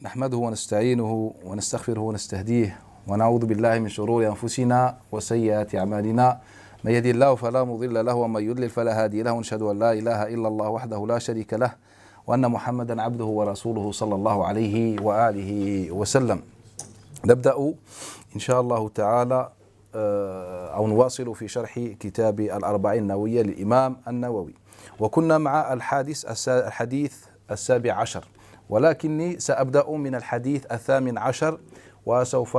نحمده ونستعينه ونستغفره ونستهديه ونعوذ بالله من شرور أنفسنا وسيئات أعمالنا من يهد الله فلا مضل له ومن يضلل فلا هادي له ونشهد أن لا إله إلا الله وحده لا شريك له وأن محمدا عبده ورسوله صلى الله عليه وآله وسلم. نبدأ إن شاء الله تعالى أو نواصل في شرح كتاب الأربعين النووية للإمام النووي، وكنا مع الحديث السابع عشر، ولكني سأبدأ من الحديث الثامن عشر وسوف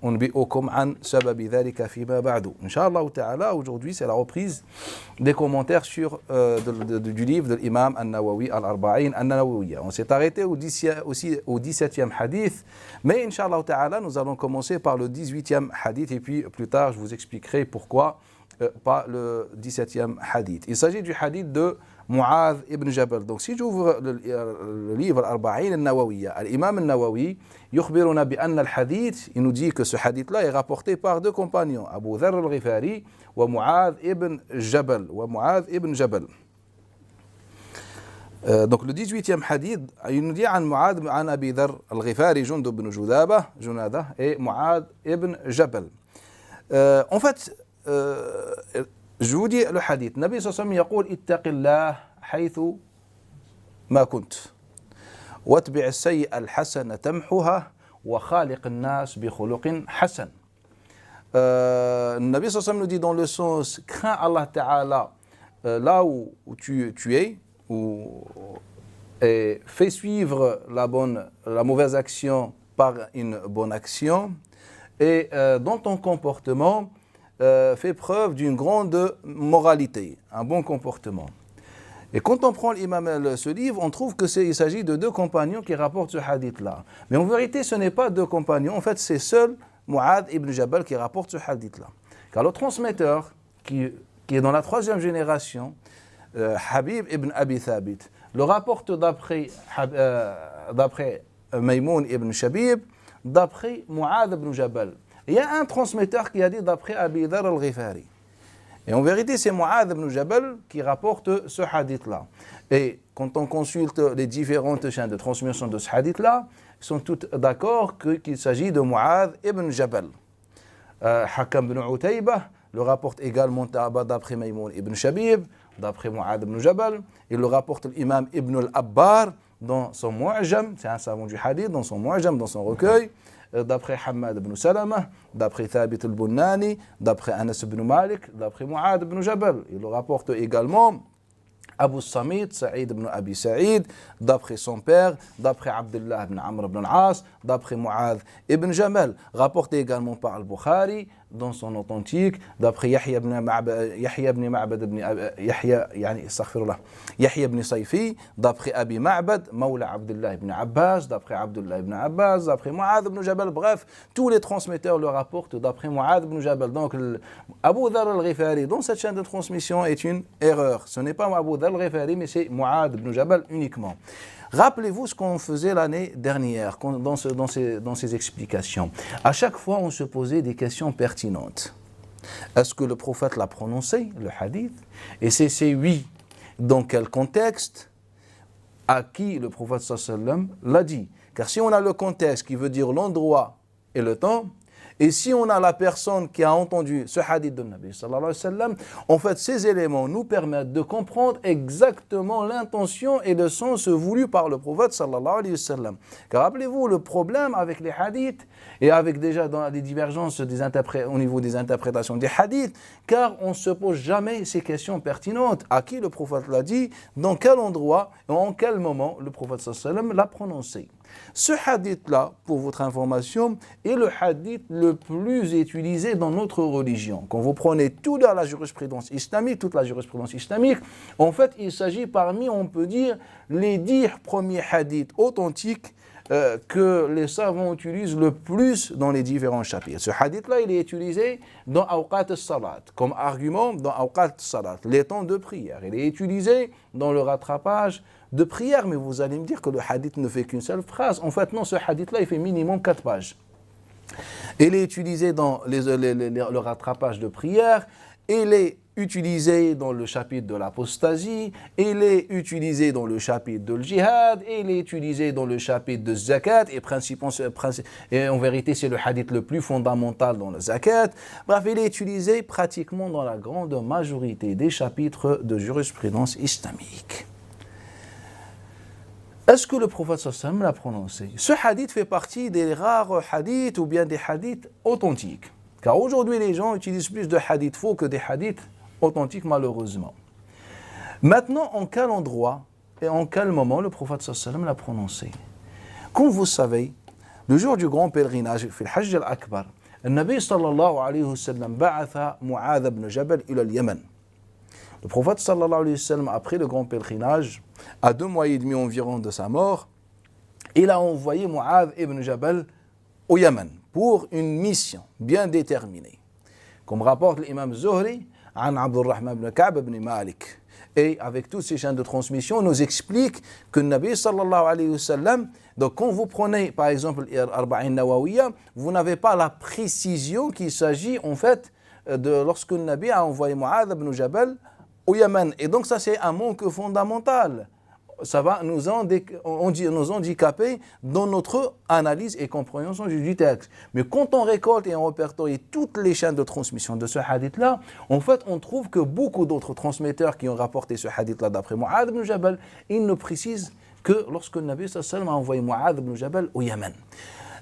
أنبئكم عن سبب ذلك فيما بعد. Inch'Allah ta'ala, aujourd'hui c'est la reprise des commentaires sur, du livre de l'imam An-Nawawi, Al-Arba'in An-Nawawiyya. On s'est arrêté au 17e hadith, mais Inch'Allah ta'ala, nous allons commencer par le 18e hadith et puis plus tard je vous expliquerai pourquoi pas le 17e hadith. Il s'agit du hadith de Mu'adh ibn Jabal. Donc si j'ouvre le livre Al-Arba'in An-Nawawiyya, l'imam An-Nawawi يخبرنا بأن الحديث, il nous dit que ce hadith-là est rapporté par deux compagnons, Abu Dharr al-Ghifari wa Mu'adh ibn Jabal. Donc le 18e hadith, il nous dit عن معاذ عن أبي ذر الغفاري جندب بن جنادة et Mu'adh ibn Jabal. En fait, je vous dis le hadith. Nabi sallallahu alayhi wa sallam يقول اتق الله حيث ما كنت واتبع السيئة الحسنة تمحها وخالق الناس بخلق حسن. Nabi sallallahu alayhi wa sallam nous dit dans le sens, crains Allah Ta'ala là où tu es, et fais suivre la mauvaise action par une bonne action, et dans ton comportement fait preuve d'une grande moralité, un bon comportement. Et quand on prend l'imam ce livre, on trouve qu'il s'agit de deux compagnons qui rapportent ce hadith-là. Mais en vérité, ce n'est pas deux compagnons. En fait, c'est seul Mu'adh ibn Jabal qui rapporte ce hadith-là. Car le transmetteur, qui est dans la troisième génération, Habib ibn Abi Thabit, le rapporte d'après Maymoun ibn Shabib, d'après Mu'adh ibn Jabal. Il y a un transmetteur qui a dit d'après Abi Dharr al-Ghifari. Et en vérité, c'est Mu'adh ibn Jabal qui rapporte ce hadith-là. Et quand on consulte les différentes chaînes de transmission de ce hadith-là, ils sont tous d'accord qu'il s'agit de Mu'adh ibn Jabal. Hakam ibn Utayba le rapporte également d'après Maymoun ibn Shabib, d'après Mu'adh ibn Jabal. Il le rapporte l'imam Ibn al-Abbar dans son Mu'jam, c'est un savant du hadith, dans son Mu'jam, dans son recueil. D'après Hamad ibn Salama, d'après Thabit al-Bunnani, d'après Anas ibn Malik, d'après Mu'adh ibn Jabal. Il le rapporte également Abu Samit, Saïd ibn Abi Saïd, d'après son père, d'après Abdullah ibn Amr ibn al-As, d'après Mu'adh ibn Jabal. Rapporté également par Al-Bukhari dans son authentique, d'après Yahya ibn Sayfi, d'après Abi Ma'bad, Mawla Abdullah ibn Abbas, d'après Abdullah ibn Abbas, d'après Mu'adh ibn Jabal. Bref, tous les transmetteurs le rapportent d'après Mu'adh ibn Jabal. Donc Abu Dharr al-Ghifari dans cette chaîne de transmission est une erreur. Ce n'est pas Abu Dharr al-Ghifari, mais c'est Mu'adh ibn Jabal uniquement. Rappelez-vous ce qu'on faisait l'année dernière dans ces explications. À chaque fois, on se posait des questions pertinentes. Est-ce que le prophète l'a prononcé, le hadith? Et si c'est oui, dans quel contexte? À qui le prophète sallallahu alayhi wa sallam l'a dit? Car si on a le contexte qui veut dire l'endroit et le temps, et si on a la personne qui a entendu ce hadith de Nabi sallallahu alayhi wa sallam, en fait, ces éléments nous permettent de comprendre exactement l'intention et le sens voulu par le prophète sallallahu alayhi wa sallam. Car rappelez-vous, le problème avec les hadiths, et avec déjà dans les divergences au niveau des interprétations des hadiths, car on ne se pose jamais ces questions pertinentes. À qui le prophète l'a dit, dans quel endroit, et en quel moment le prophète sallallahu alayhi wa sallam l'a prononcé. Ce hadith-là, pour votre information, est le hadith le plus utilisé dans notre religion. Quand vous prenez toute la jurisprudence islamique, en fait, il s'agit parmi, on peut dire, les 10 premiers hadiths authentiques que les savants utilisent le plus dans les différents chapitres. Ce hadith-là, il est utilisé dans Awqat al-Salat, comme argument dans Awqat al-Salat, les temps de prière. Il est utilisé dans le rattrapage de prière, mais vous allez me dire que le hadith ne fait qu'une seule phrase. En fait, non, ce hadith-là, il fait minimum 4 pages. Il est utilisé dans le rattrapage de prière, il est utilisé dans le chapitre de l'apostasie, il est utilisé dans le chapitre de djihad, il est utilisé dans le chapitre de zakat, et en vérité c'est le hadith le plus fondamental dans le zakat. Bref, il est utilisé pratiquement dans la grande majorité des chapitres de jurisprudence islamique. Est-ce que le prophète sallam l'a prononcé? Ce hadith fait partie des rares hadiths ou bien des hadiths authentiques. Car aujourd'hui, les gens utilisent plus de hadiths faux que des hadiths authentiques, malheureusement. Maintenant, en quel endroit et en quel moment le prophète sallam l'a prononcé? Comme vous savez, le jour du grand pèlerinage, في الحج الأكبر, النبي صلى الله عليه وسلم بعث معاذ بن جبل إلى اليمن. Le prophète sallallahu alayhi wa sallam, après le grand pèlerinage, à 2 mois et demi environ de sa mort, il a envoyé Mu'adh ibn Jabal au Yémen pour une mission bien déterminée. Comme rapporte l'imam Zuhri, an Abdurrahman ibn Ka'b ibn Malik. Et avec toutes ces chaînes de transmission, on nous explique que le Nabi sallallahu alayhi wa sallam, donc quand vous prenez par exemple l'Arba'in Nawawiyya, vous n'avez pas la précision qu'il s'agit en fait de lorsque le Nabi a envoyé Mu'adh ibn Jabal au Yémen. Et donc ça c'est un manque fondamental. Ça va nous handicaper dans notre analyse et compréhension du texte. Mais quand on récolte et on répertorie toutes les chaînes de transmission de ce hadith-là, en fait on trouve que beaucoup d'autres transmetteurs qui ont rapporté ce hadith-là d'après Mu'adh ibn Jabal, ils ne précisent que lorsque le Nabi sallallahu alayhi wa sallam a envoyé Mu'adh ibn Jabal au Yémen.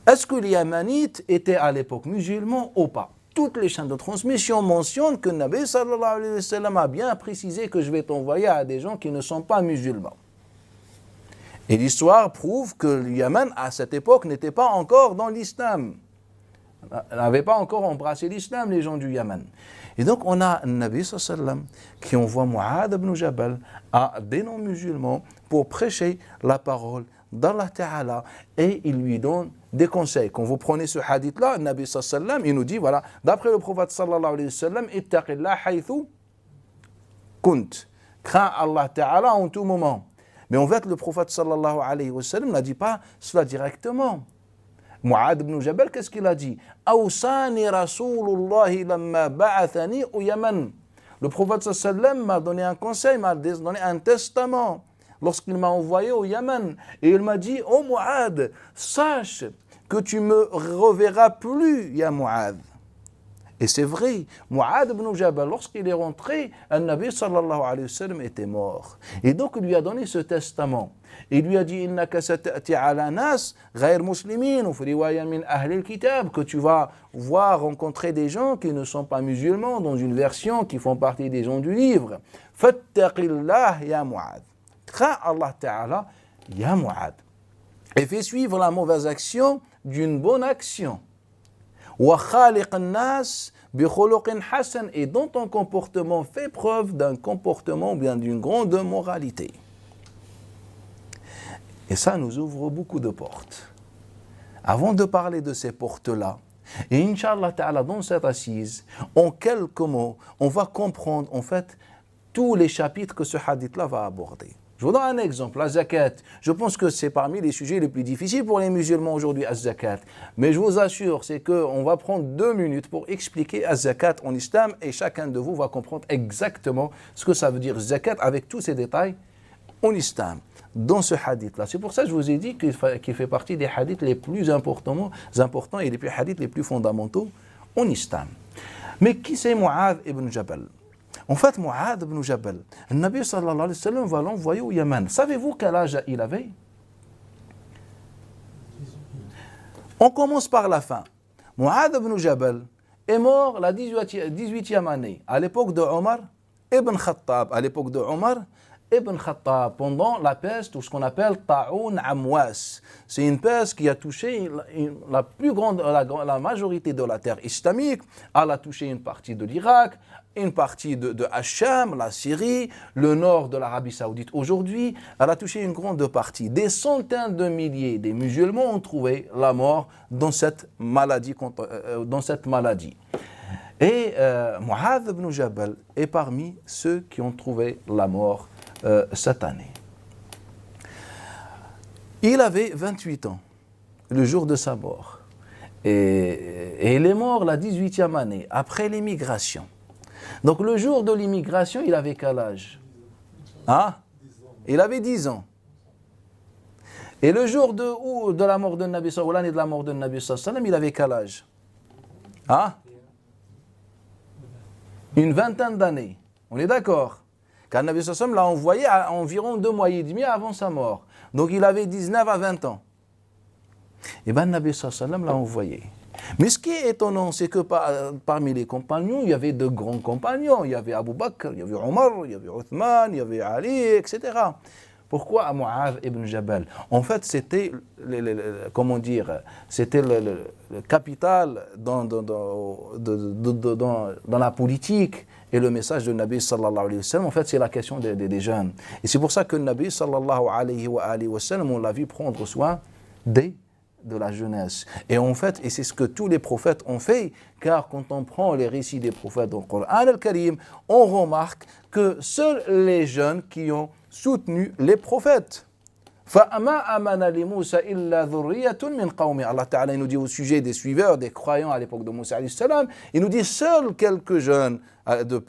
Est-ce que les Yémanites étaient à l'époque musulmans ou pas? Toutes les chaînes de transmission mentionnent que le Nabi sallallahu alayhi wa sallam a bien précisé que je vais t'envoyer à des gens qui ne sont pas musulmans. Et l'histoire prouve que le Yémen, à cette époque, n'était pas encore dans l'islam. N'avait pas encore embrassé l'islam, les gens du Yémen. Et donc, on a un Nabi sallallahu alayhi wa sallam qui envoie Mu'adh ibn Jabal à des non-musulmans pour prêcher la parole d'Allah Ta'ala et il lui donne des conseils. Quand vous prenez ce hadith-là, le Nabi sallallahu alayhi wa sallam, il nous dit, voilà, d'après le prophète sallallahu alayhi wa sallam, ittaqillah haythu kunt. Crains Allah Ta'ala en tout moment. Mais en fait, le prophète sallallahu alayhi wa sallam n'a dit pas cela directement. Mu'adh ibn Jabal, qu'est-ce qu'il a dit? Awsani Rasulullahi lamma ba'athani au Yémen. Le prophète sallallahu alayhi wa sallam m'a donné un conseil, m'a donné un testament lorsqu'il m'a envoyé au Yémen. Et il m'a dit, oh Mu'adh, sache que tu me reverras plus, ya Mu'adh. Et c'est vrai, Mu'adh ibn Jabal, lorsqu'il est rentré, le Nabi sallallahu alayhi wa sallam était mort. Et donc il lui a donné ce testament. Il lui a dit, innaka sata'ti ala nas ghayr muslimin ou fi riwaya min ahli al-kitab, que tu vas voir rencontrer des gens qui ne sont pas musulmans, dans une version qui font partie des gens du livre. Fattaqillah ya Mu'adh. Crains Allah Ta'ala ya Mu'adh. Et fais suivre la mauvaise action d'une bonne action. Et dont ton comportement fait preuve d'un comportement ou bien d'une grande moralité. Et ça nous ouvre beaucoup de portes. Avant de parler de ces portes-là, et Inch'Allah Ta'ala, dans cette assise, en quelques mots, on va comprendre en fait tous les chapitres que ce hadith-là va aborder. Je vous donne un exemple, la zakat. Je pense que c'est parmi les sujets les plus difficiles pour les musulmans aujourd'hui, la zakat. Mais je vous assure, c'est qu'on va prendre 2 minutes pour expliquer la zakat en islam et chacun de vous va comprendre exactement ce que ça veut dire zakat avec tous ces détails en islam, dans ce hadith-là. C'est pour ça que je vous ai dit qu'il fait partie des hadiths les plus importants et les hadiths les plus fondamentaux en islam. Mais qui c'est Mu'adh ibn Jabal? En fait, Mu'adh ibn Jabal, le Nabi sallallahu alayhi wa sallam va l'envoyer au Yémen. Savez-vous quel âge il avait? On commence par la fin. Mu'adh ibn Jabal est mort la 18e année, à l'époque de Omar ibn Khattab. À l'époque de Omar ibn Khattab, pendant la peste, ou ce qu'on appelle Ta'oun Amwas. C'est une peste qui a touché la majorité de la terre islamique. Elle a touché une partie de l'Irak, une partie de Hacham, la Syrie, le nord de l'Arabie Saoudite aujourd'hui. Elle a touché une grande partie. Des centaines de milliers de musulmans ont trouvé la mort dans cette maladie. Et Mu'adh ibn Jabal est parmi ceux qui ont trouvé la mort cette année. Il avait 28 ans, le jour de sa mort. Et il est mort la 18e année, après l'émigration. Donc le jour de l'immigration, il avait quel âge? Hein? Il avait 10 ans. Et le jour de la mort de Nabi sallallahu alayhi wa sallam, l'année de la mort de Nabi sallallahu alayhi wa sallam, il avait quel âge? Hein? Une vingtaine d'années. On est d'accord? Car Nabi sallallahu alayhi wa sallam l'a envoyé à environ 2 mois et demi avant sa mort. Donc il avait 19 à 20 ans. Et bien Nabi sallallahu alayhi wa sallam l'a envoyé. Mais ce qui est étonnant, c'est que parmi les compagnons, il y avait de grands compagnons. Il y avait Abu Bakr, il y avait Omar, il y avait Uthman, il y avait Ali, etc. Pourquoi Mu'adh ibn Jabal? En fait, c'était, comment dire, c'était le capital dans la politique et le message de Nabi sallallahu alayhi wa sallam. En fait, c'est la question des jeunes. Et c'est pour ça que Nabi sallallahu alayhi wa sallam, on l'a vu prendre soin de la jeunesse. Et en fait, et c'est ce que tous les prophètes ont fait, car quand on prend les récits des prophètes dans le Coran al-Karim, on remarque que seuls les jeunes qui ont soutenu les prophètes. فَأَمَا أَمَنَ لِمُوسَى إِلَّا ذُرِّيَّةٌ مِّن قَوْمِهِ. Allah Ta'ala nous dit au sujet des suiveurs, des croyants à l'époque de Moussa alayhi salam, il nous dit seuls quelques jeunes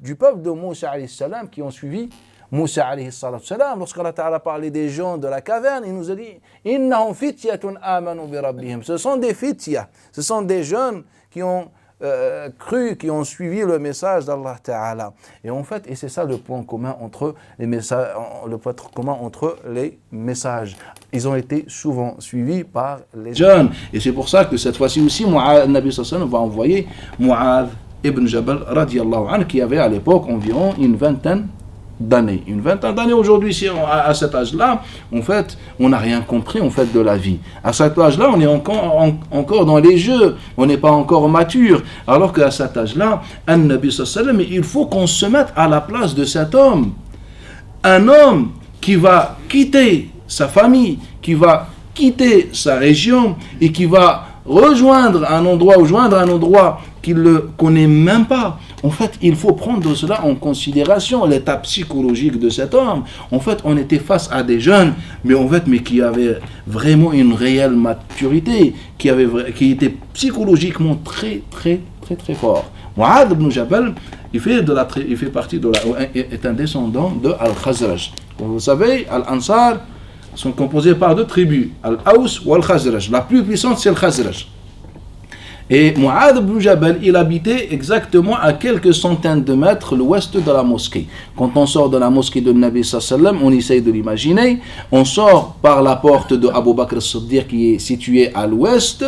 du peuple de Moussa alayhi salam qui ont suivi Moussa alayhi salam. Lorsqu'Allah Ta'ala parlait des gens de la caverne, il nous a dit إِنَّهُمْ فِتْيَةٌ آمَنُوا بِرَبِّهِمْ. Ce sont des fitya, ce sont des jeunes qui ont cru, qui ont suivi le message d'Allah Ta'ala. Et en fait, et c'est ça le point commun entre les messages, Ils ont été souvent suivis par les jeunes. Et c'est pour ça que cette fois-ci aussi, Nabi sallallahu alayhi wa sallam va envoyer Mu'adh ibn Jabal radiyallahu anhu, qui avait à l'époque environ une vingtaine d'années. Une vingtaine d'années aujourd'hui, si à cet âge-là, en fait, on n'a rien compris en fait de la vie. À cet âge-là, on est encore dans les jeux, on n'est pas encore mature. Alors qu'à cet âge-là, Nabi sallallahu alayhi wa sallam, il faut qu'on se mette à la place de cet homme. Un homme qui va quitter sa famille, qui va quitter sa région et qui va rejoindre un endroit qu'il ne connaît même pas. En fait, il faut prendre cela en considération, l'état psychologique de cet homme. En fait, on était face à des jeunes, mais qui avaient vraiment une réelle maturité, qui étaient psychologiquement très, très, très, très forts. Mu'adh ibn Jabal, est un descendant de Al-Khazraj. Comme vous savez, Al-Ansar sont composés par 2 tribus, Al-Aws ou Al-Khazraj. La plus puissante, c'est Al-Khazraj. Et Mu'adh ibn Jabal, il habitait exactement à quelques centaines de mètres l'ouest de la mosquée. Quand on sort de la mosquée de Nabi sallallahu alayhi wa sallam, on essaye de l'imaginer. On sort par la porte de Abu Bakr as-Siddiq qui est située à l'ouest,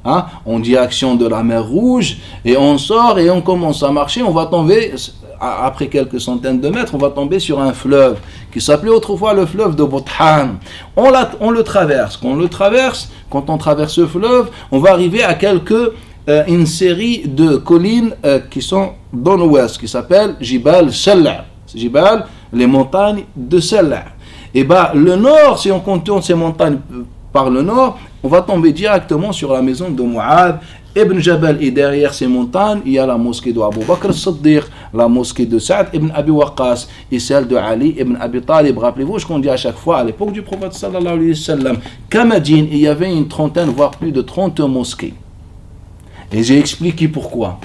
en direction de la mer Rouge, et on sort et on commence à marcher. On va tomber, après quelques centaines de mètres, on va tomber sur un fleuve qui s'appelait autrefois le fleuve de Buthan. On le traverse. Quand on traverse ce fleuve, on va arriver à une série de collines qui sont dans l'ouest, qui s'appellent Jibal Salla. Jibal, les montagnes de Salla. Et le nord, si on contourne ces montagnes par le nord, on va tomber directement sur la maison de Mu'adh ibn Jabal. Et derrière ces montagnes, il y a la mosquée de Abu Bakr as-Siddiq, la mosquée de Sa'd ibn Abi Waqqas et celle de Ali ibn Abi Talib. Rappelez-vous ce qu'on dit à chaque fois, à l'époque du prophète sallallahu alayhi wa sallam, qu'à Médine, il y avait une trentaine, voire plus de 30 mosquées. Et j'ai expliqué pourquoi.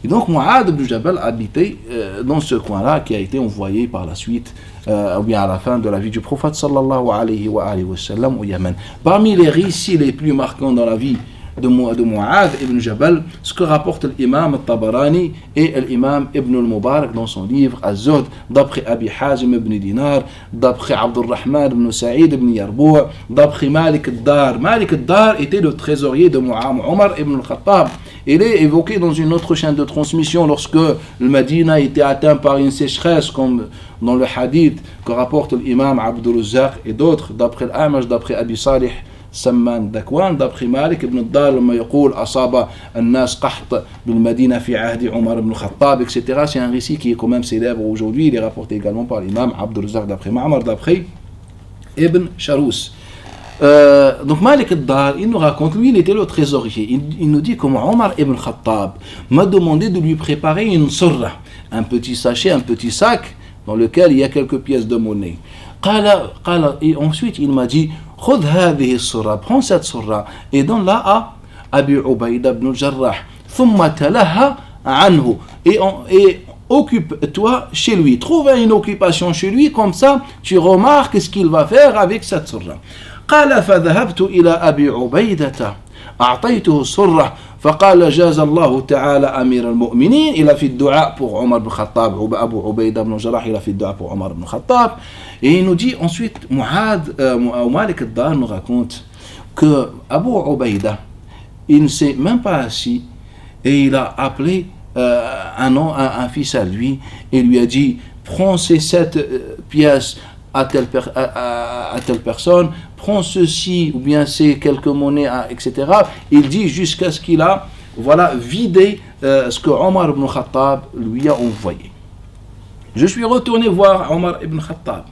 Et donc Mu'adh ibn Jabal habitait dans ce coin-là, qui a été envoyé par la suite, ou bien à la fin de la vie du prophète sallallahu alayhi wa sallam au Yémen. Parmi les récits les plus marquants dans la vie de Mu'adh ibn Jabal, ce que rapporte l'imam al-Tabarani et l'imam ibn al-Mubarak dans son livre Az-Zuhd, d'après Abi Hazim ibn Dinar, d'après Abdurrahman ibn Sa'id ibn Yarbou', d'après Malik al-Dar. Malik al-Dar était le trésorier de Omar ibn al-Khattab. Il est évoqué dans une autre chaîne de transmission lorsque le Médina était atteint par une sécheresse, comme dans le hadith que rapporte l'imam Abdul Razzaq et d'autres, d'après l'Amash, d'après Abi Salih سمان دكوان d'après Malik ibn al-Dar لما يقول أصاب الناس قحط بالمدينة في عهد عمر بن الخطاب, etc. C'est un récit qui est quand même célèbre aujourd'hui. Il est rapporté également par l'imam Abdul Razzaq d'après Ma'mar, d'après Ibn Sharous. Donc Malik al-Dar, il nous raconte, lui il était le trésorier. Il nous dit comment Omar ibn al-Khattab m'a demandé de lui préparer une surra, un petit sachet, un petit sac dans lequel il y a quelques pièces de monnaie. Et ensuite il m'a dit خذ هذه السرة, prends cette surra et donne-la à Abi Ubaïda ibn al-Jarrah, ثم تلها عنه, et occupe-toi chez lui. Trouve une occupation chez lui, comme ça, tu remarques ce qu'il va faire avec cette surra. قال فذهبت إلى أبي عبيدة أعطيته السرة فقال جاز الله تعالى أمير المؤمنين. Il a fait dua pour Omar ibn Khattab, Abu Ubaïda ibn Jarrah, il a fait dua pour Omar ibn Khattab. Et il nous dit ensuite, Malik al-Dar nous raconte que Abu Ubaïda, il ne s'est même pas assis et il a appelé un fils à lui et lui a dit, prends ces 7 pièces à telle personne, prends ceci ou bien ces quelques monnaies, etc. Il dit jusqu'à ce qu'il a vidé ce que Omar ibn Khattab lui a envoyé. Je suis retourné voir Omar ibn Khattab.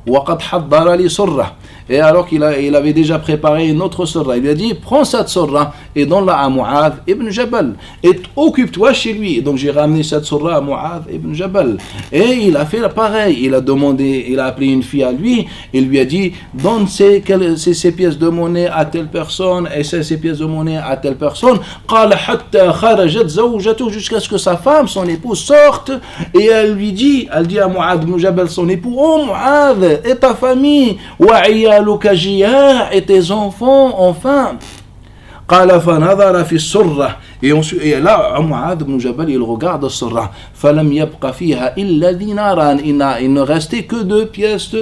وقد حضر لي سرة. Et alors qu'il avait déjà préparé une autre surra, il lui a dit, prends cette surra et donne-la à Mu'adh ibn Jabal et occupe-toi chez lui. Et donc j'ai ramené cette surra à Mu'adh ibn Jabal et il a fait pareil. Il a appelé une fille à lui et lui a dit, donne ces pièces de monnaie à telle personne et ces pièces de monnaie à telle personne. قال حتى خرجت زوجته, jusqu'à ce que sa femme, son épouse, sorte et elle dit à Mu'adh ibn Jabal, son époux, oh Mu'adh, et ta famille, et tes enfants, enfin. قال فنظر في السرة. Et là, Mu'adh ibn Jabal, il regarde la surra. فلم يبق فيها إلا ديناران. Il ne restait que 2 pièces,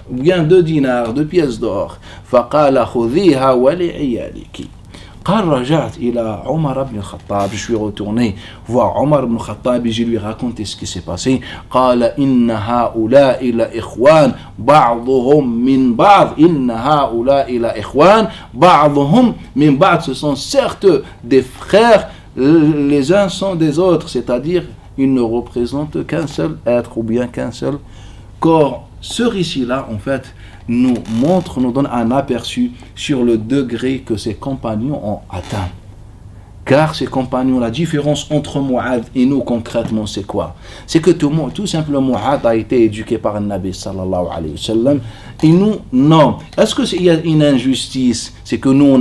ou bien 2 dinars, 2 pièces d'or. فقال خذيها ولعيالك. قال رجعت إلى عمر بن الخطاب. Je suis retourné voir Omar ibn Khattab et je lui ai raconté ce qui s'est passé. قال إن هؤلاء لإخوان بعضهم من بعض. إن هؤلاء لإخوان بعضهم من بعض. Ce sont certes des frères, les uns sont des autres, c'est-à-dire ils ne représentent qu'un seul être ou bien qu'un seul corps. Ce récit-là, en fait, nous donne un aperçu sur le degré que ses compagnons ont atteint. Car ses compagnons, la différence entre Mu'adh et nous concrètement, c'est quoi? C'est que tout simplement Mu'adh a été éduqué par un Nabi sallallahu alayhi wa sallam et nous, non. Est-ce qu'il y a une injustice? C'est que nous,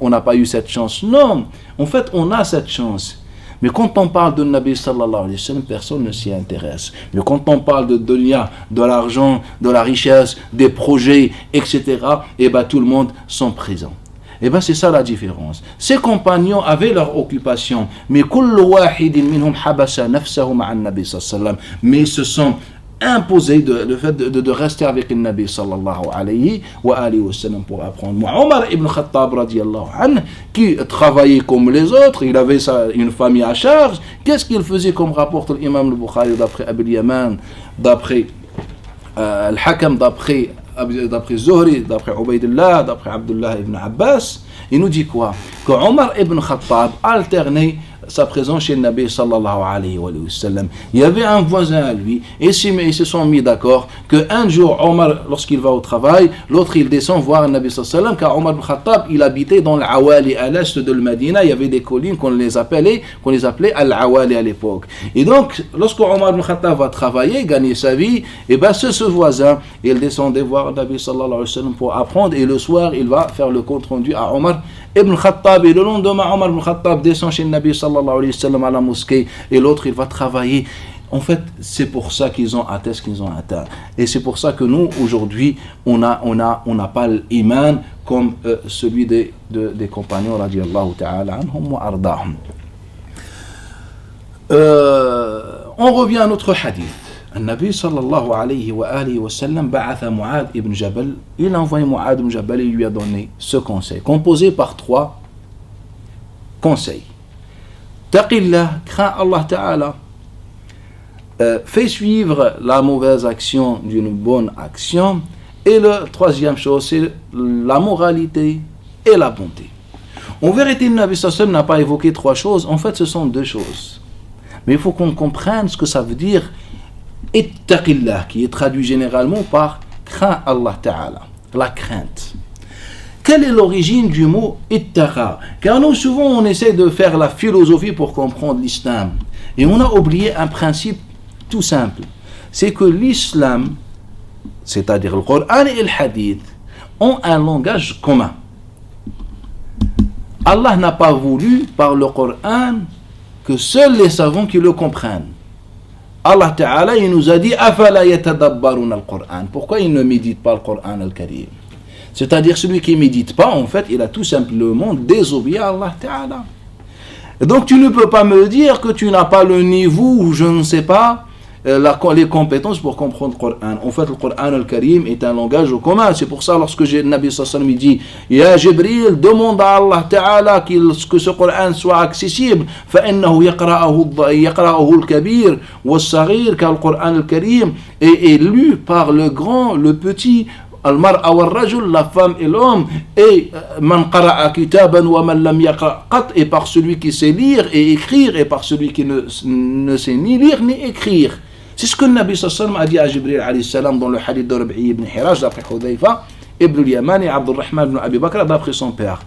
on n'a pas eu cette chance? Non. En fait, on a cette chance. Mais quand on parle de Nabi sallallahu alayhi wa sallam, personne ne s'y intéresse. Mais quand on parle de dunya, de l'argent, de la richesse, des projets, etc., et bien tout le monde sont présents. Et bien c'est ça la différence. Ces compagnons avaient leur occupation, mais kullu wahidin minhum habasa nafsahu ma'an Nabi sallallahu alayhi wa sallam. Mais ils se sont imposé le fait de rester avec le Nabi sallallahu alayhi wa sallam pour apprendre. Omar ibn Khattab radiyallahu anhu, qui travaillait comme les autres, il avait une famille à charge. Qu'est-ce qu'il faisait, comme rapporte l'imam al-Bukhari d'après Abil Yaman, d'après Al-Hakam, d'après Zuhri, d'après Ubaydullah, d'après Abdullah ibn Abbas? Il nous dit quoi? Que Omar ibn Khattab alternait sa présence chez le Nabi sallallahu alayhi wa sallam. Il y avait un voisin à lui et ils se sont mis d'accord qu'un jour Omar, lorsqu'il va au travail, l'autre il descend voir le Nabi sallallahu alayhi wa sallam, car Omar ibn Khattab il habitait dans l'Awali à l'est de Medina. Il y avait des collines qu'on les appelait Al-Awali à l'époque. Et donc lorsque Omar ibn Khattab va travailler, gagner sa vie, et ben ce voisin il descendait voir le Nabi sallallahu alayhi wa sallam pour apprendre, et le soir il va faire le compte rendu à Omar ibn Khattab. Et le lendemain Omar ibn Khattab descend chez le Nabi sallallahu alayhi wa sallam à la mosquée, et l'autre il va travailler. En fait, c'est pour ça qu'ils ont atteint ce qu'ils ont atteint. Et c'est pour ça que nous, aujourd'hui, on n'a pas l'iman comme celui des compagnons radiyallahu ta'ala anhum wa ardahum. On revient à notre hadith. النبي صلى الله عليه وآله وسلم بعث معاذ ibn Jabal. Il a envoyé Mu'adh ibn Jabal et lui a donné ce conseil, composé par 3 conseils. Taqillah, crains Allah Ta'ala. Fais suivre la mauvaise action d'une bonne action. Et la 3e chose, c'est la moralité et la bonté. En vérité, le Nabi sallallahu alayhi wa sallam n'a pas évoqué 3 choses. En fait, ce sont 2 choses. Mais il faut qu'on comprenne ce que ça veut dire ittaqillah, qui est traduit généralement par crains Allah Ta'ala, la crainte. Quelle est l'origine du mot ittaqa? Car nous, souvent, on essaie de faire la philosophie pour comprendre l'islam. Et on a oublié un principe tout simple. C'est que l'islam, c'est-à-dire le Coran et le Hadith, ont un langage commun. Allah n'a pas voulu, par le Coran, que seuls les savants qui le comprennent. Allah Ta'ala, il nous a dit Afala yatadabbaruna al-Qur'an. Pourquoi il ne médite pas le Coran al-Karim? C'est-à-dire celui qui ne médite pas, en fait, il a tout simplement désobéi à Allah Ta'ala. Et donc tu ne peux pas me dire que tu n'as pas le niveau ou je ne sais pas les compétences pour comprendre le Coran. En fait, le Coran al-Karim est un langage commun. C'est pour ça, lorsque le Nabi sallallahu alayhi wa sallam dit Ya Jibril, demande à Allah Ta'ala que ce Coran soit accessible. فَإِنَّهُ يَقْرَأَهُ الْكَبِيرُ وَالصَّغِيرُ, car le Coran al-Karim est lu par le grand, le petit, المرأة والرجل, la femme et l'homme, et man qara'a kitaban wa man lam yaqra qat, et par celui qui sait lire et écrire, et par celui qui ne sait ni lire ni écrire. C'est ce que le Nabi sallallahu alayhi wa sallam a dit à Jibril alayhi salam dans le hadith de Rabi'i ibn Hiraj, d'après Hudayfa ibn al-Yaman et Abdurrahman ibn Abi Bakr, d'après son père.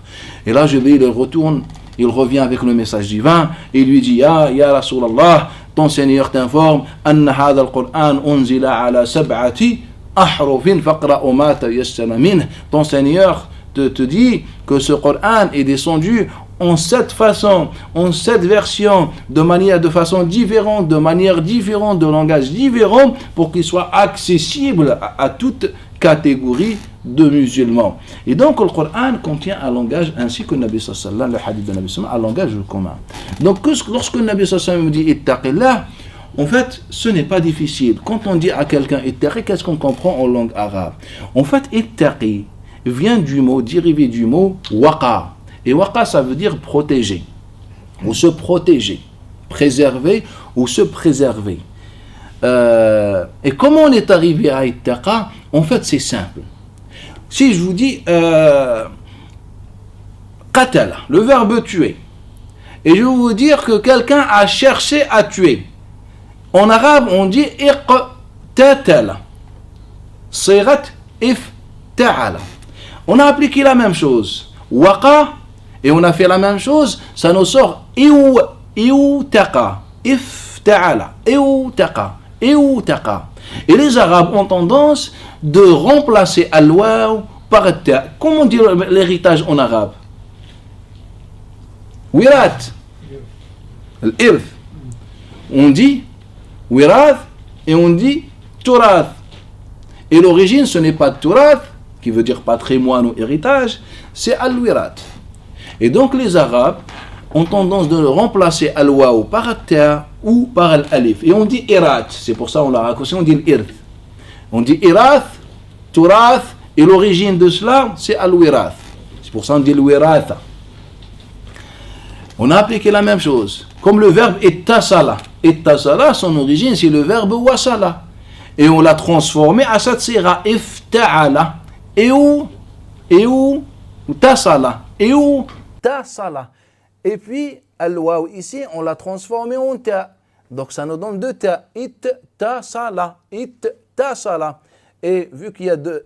Et là, Jibril retourne, il revient avec le message divin, et il lui dit Ya Rasulallah, ton Seigneur t'informe, Anna hadha al-Qur'an unzila ala sab'ati ahrufin faqra'u ma tayassara minh. Ton Seigneur te dit que ce Coran est descendu en 7 façons, en 7 versions, de façon différente, de manière différente, de langage différent, pour qu'il soit accessible à toute catégorie de musulmans. Et donc le Coran contient un langage, ainsi que le Nabi sallallahu alayhi wa sallam, le hadith de Nabi sallallahu alayhi wa sallam, un langage commun. Donc lorsque le Nabi sallallahu alayhi wa sallam dit ittaqillah, en fait, ce n'est pas difficile. Quand on dit à quelqu'un ittaqi, qu'est-ce qu'on comprend en langue arabe? En fait, ittaqi vient du mot, dérivé du mot waqa. Et waqa, ça veut dire protéger, ou se protéger, préserver, ou se préserver. Et comment on est arrivé à ittaqa? En fait, c'est simple. Si je vous dis qatala, le verbe tuer, et je vais vous dire que quelqu'un a cherché à tuer. En arabe, on dit iqtatala, sirat ifta'ala. On a appliqué la même chose. Waqa, et on a fait la même chose, ça nous sort iwtaqa, ifta'ala, iwtaqa, iwtaqa. Et les Arabes ont tendance de remplacer al-waw par ta. Comment dire l'héritage en arabe? Wirat, l'irth. On dit wirath et on dit turath. Et l'origine, ce n'est pas turath, qui veut dire patrimoine ou héritage, c'est al-wirath. Et donc les Arabes ont tendance de remplacer al-waw par ta ou par al-alif. Et on dit irat, c'est pour ça on l'a raccourci, on dit l'irth. On dit irath, turath, et l'origine de cela, c'est al-wirath. C'est pour ça on dit al-wiratha. On a appliqué la même chose. Comme le verbe ittasala. Ittasala, son origine, c'est le verbe wasala. Et on l'a transformé à cette sira. Ifta'ala. Tasala. Tasala. Et puis, al-waw ici, on l'a transformé en ta. Donc ça nous donne 2 ta. Ittasala. Ittasala. Et vu qu'il y a 2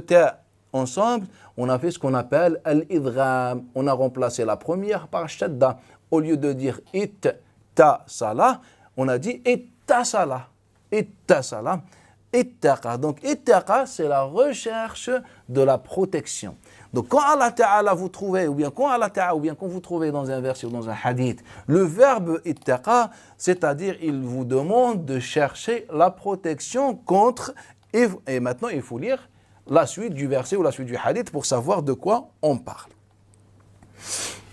ta ensemble, on a fait ce qu'on appelle al-idgham. On a remplacé la première par shadda. Au lieu de dire ittasala, on a dit ittasala. Ittasala. Ittaqa. Donc ittaqa, c'est la recherche de la protection. Donc quand Allah Ta'ala vous trouvez, ou bien quand Allah Ta'ala, ou bien quand vous trouvez dans un verset ou dans un hadith, le verbe ittaqa, c'est-à-dire il vous demande de chercher la protection contre, et maintenant il faut lire la suite du verset ou la suite du hadith pour savoir de quoi on parle.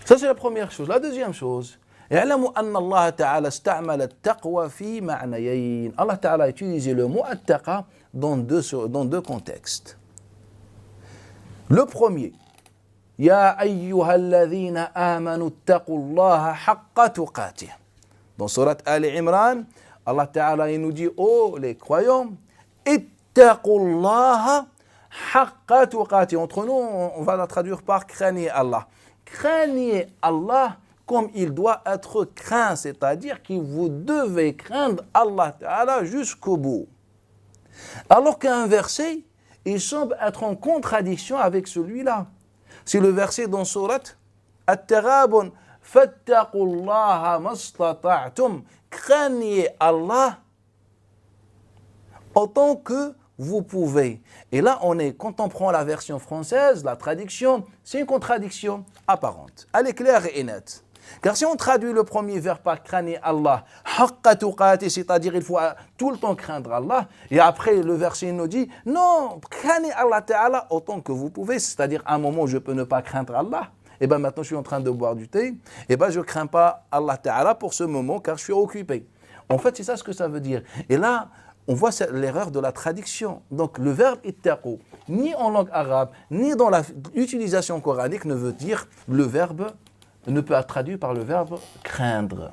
Ça c'est la première chose. La deuxième chose, اعلموا أن الله تعالى استعمل التقوى في معنيين. Allah Ta'ala a utilisé le mot attaqa dans deux contextes. Le premier, يا أيها الذين آمنوا اتقوا الله حق تقاته. Dans sourate Ali Imran, Allah Ta'ala il nous dit oh les croyants, اتقوا الله حق تقاته. Entre nous, on va la traduire par craignez Allah. Craignez Allah comme il doit être craint, c'est-à-dire que vous devez craindre Allah Ta'ala jusqu'au bout. Alors qu'un verset, il semble être en contradiction avec celui-là. C'est le verset dans sourate At-Taghabun, fattaqullaha mastata'tum, craignez Allah autant que vous pouvez. Et là, quand on prend la version française, la traduction, c'est une contradiction apparente. Elle est claire et nette. Car si on traduit le premier verbe par craindre Allah, haqqa tuqati, c'est-à-dire il faut tout le temps craindre Allah, et après le verset nous dit, non, craignez Allah Ta'ala autant que vous pouvez, c'est-à-dire à un moment où je peux ne pas craindre Allah, et bien maintenant je suis en train de boire du thé, et bien je ne crains pas Allah Ta'ala pour ce moment car je suis occupé. En fait, c'est ça ce que ça veut dire. Et là, on voit l'erreur de la traduction. Donc le verbe ittaqu, ni en langue arabe, ni dans l'utilisation coranique ne veut dire le verbe ne peut être traduit par le verbe craindre.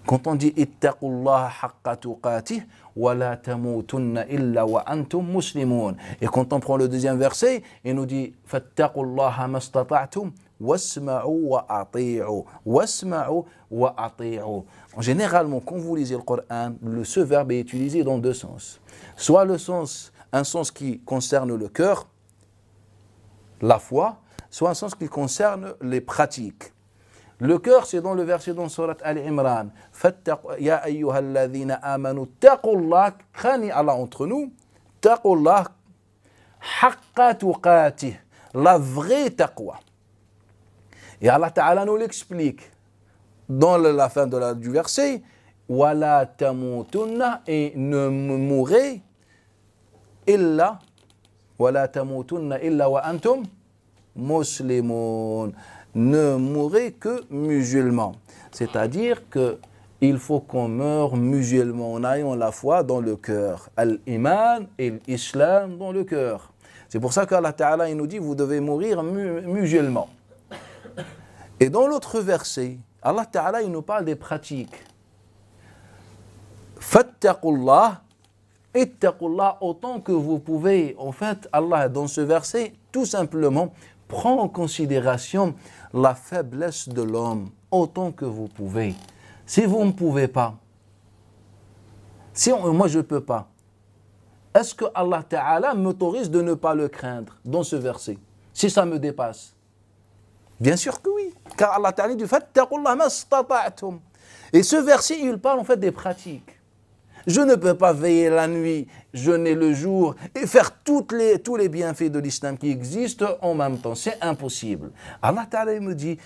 Quand on dit ittaqullaha haqqa tuqatih wa la tamutunna illa wa antum muslimun. Et quand on prend le deuxième verset, il nous dit fattaqullaha mastata'tum wasma'u wa ati'u. Wasma'u wa ati'u. Généralement, quand vous lisez le Coran, ce verbe est utilisé dans deux sens. Soit un sens qui concerne le cœur, la foi, soit un sens qui concerne les pratiques. Le cœur, c'est dans le verset dans Surat Al-Imran. Ya ayyuhalladhina amanu taqullah, craignez Allah entre nous, taqullah haqqa tuqatih, la vraie taqwa. Et Allah Ta'ala nous l'explique dans la fin du verset, wa la tamutunna, et ne mourrez illa wa la tamutunna illa wa antum muslimun. Ne mourrez que musulmans. C'est-à-dire qu'il faut qu'on meure musulman, en ayant la foi dans le cœur. Al-Iman et l'Islam dans le cœur. C'est pour ça qu'Allah Ta'ala il nous dit, vous devez mourir musulman. Et dans l'autre verset, Allah Ta'ala il nous parle des pratiques. Fattaqullah, ittaqullah autant que vous pouvez. En fait, Allah dans ce verset, tout simplement, prend en considération la faiblesse de l'homme autant que vous pouvez. Si vous ne pouvez pas, moi je ne peux pas, est-ce que Allah Ta'ala m'autorise de ne pas le craindre dans ce verset, si ça me dépasse? Bien sûr que oui, car Allah Ta'ala dit fattaqullah mastata'tum. Et ce verset, il parle en fait des pratiques. Je ne peux pas veiller la nuit, jeûner le jour et faire tous les bienfaits de l'islam qui existent en même temps. C'est impossible. Allah Ta'ala me dit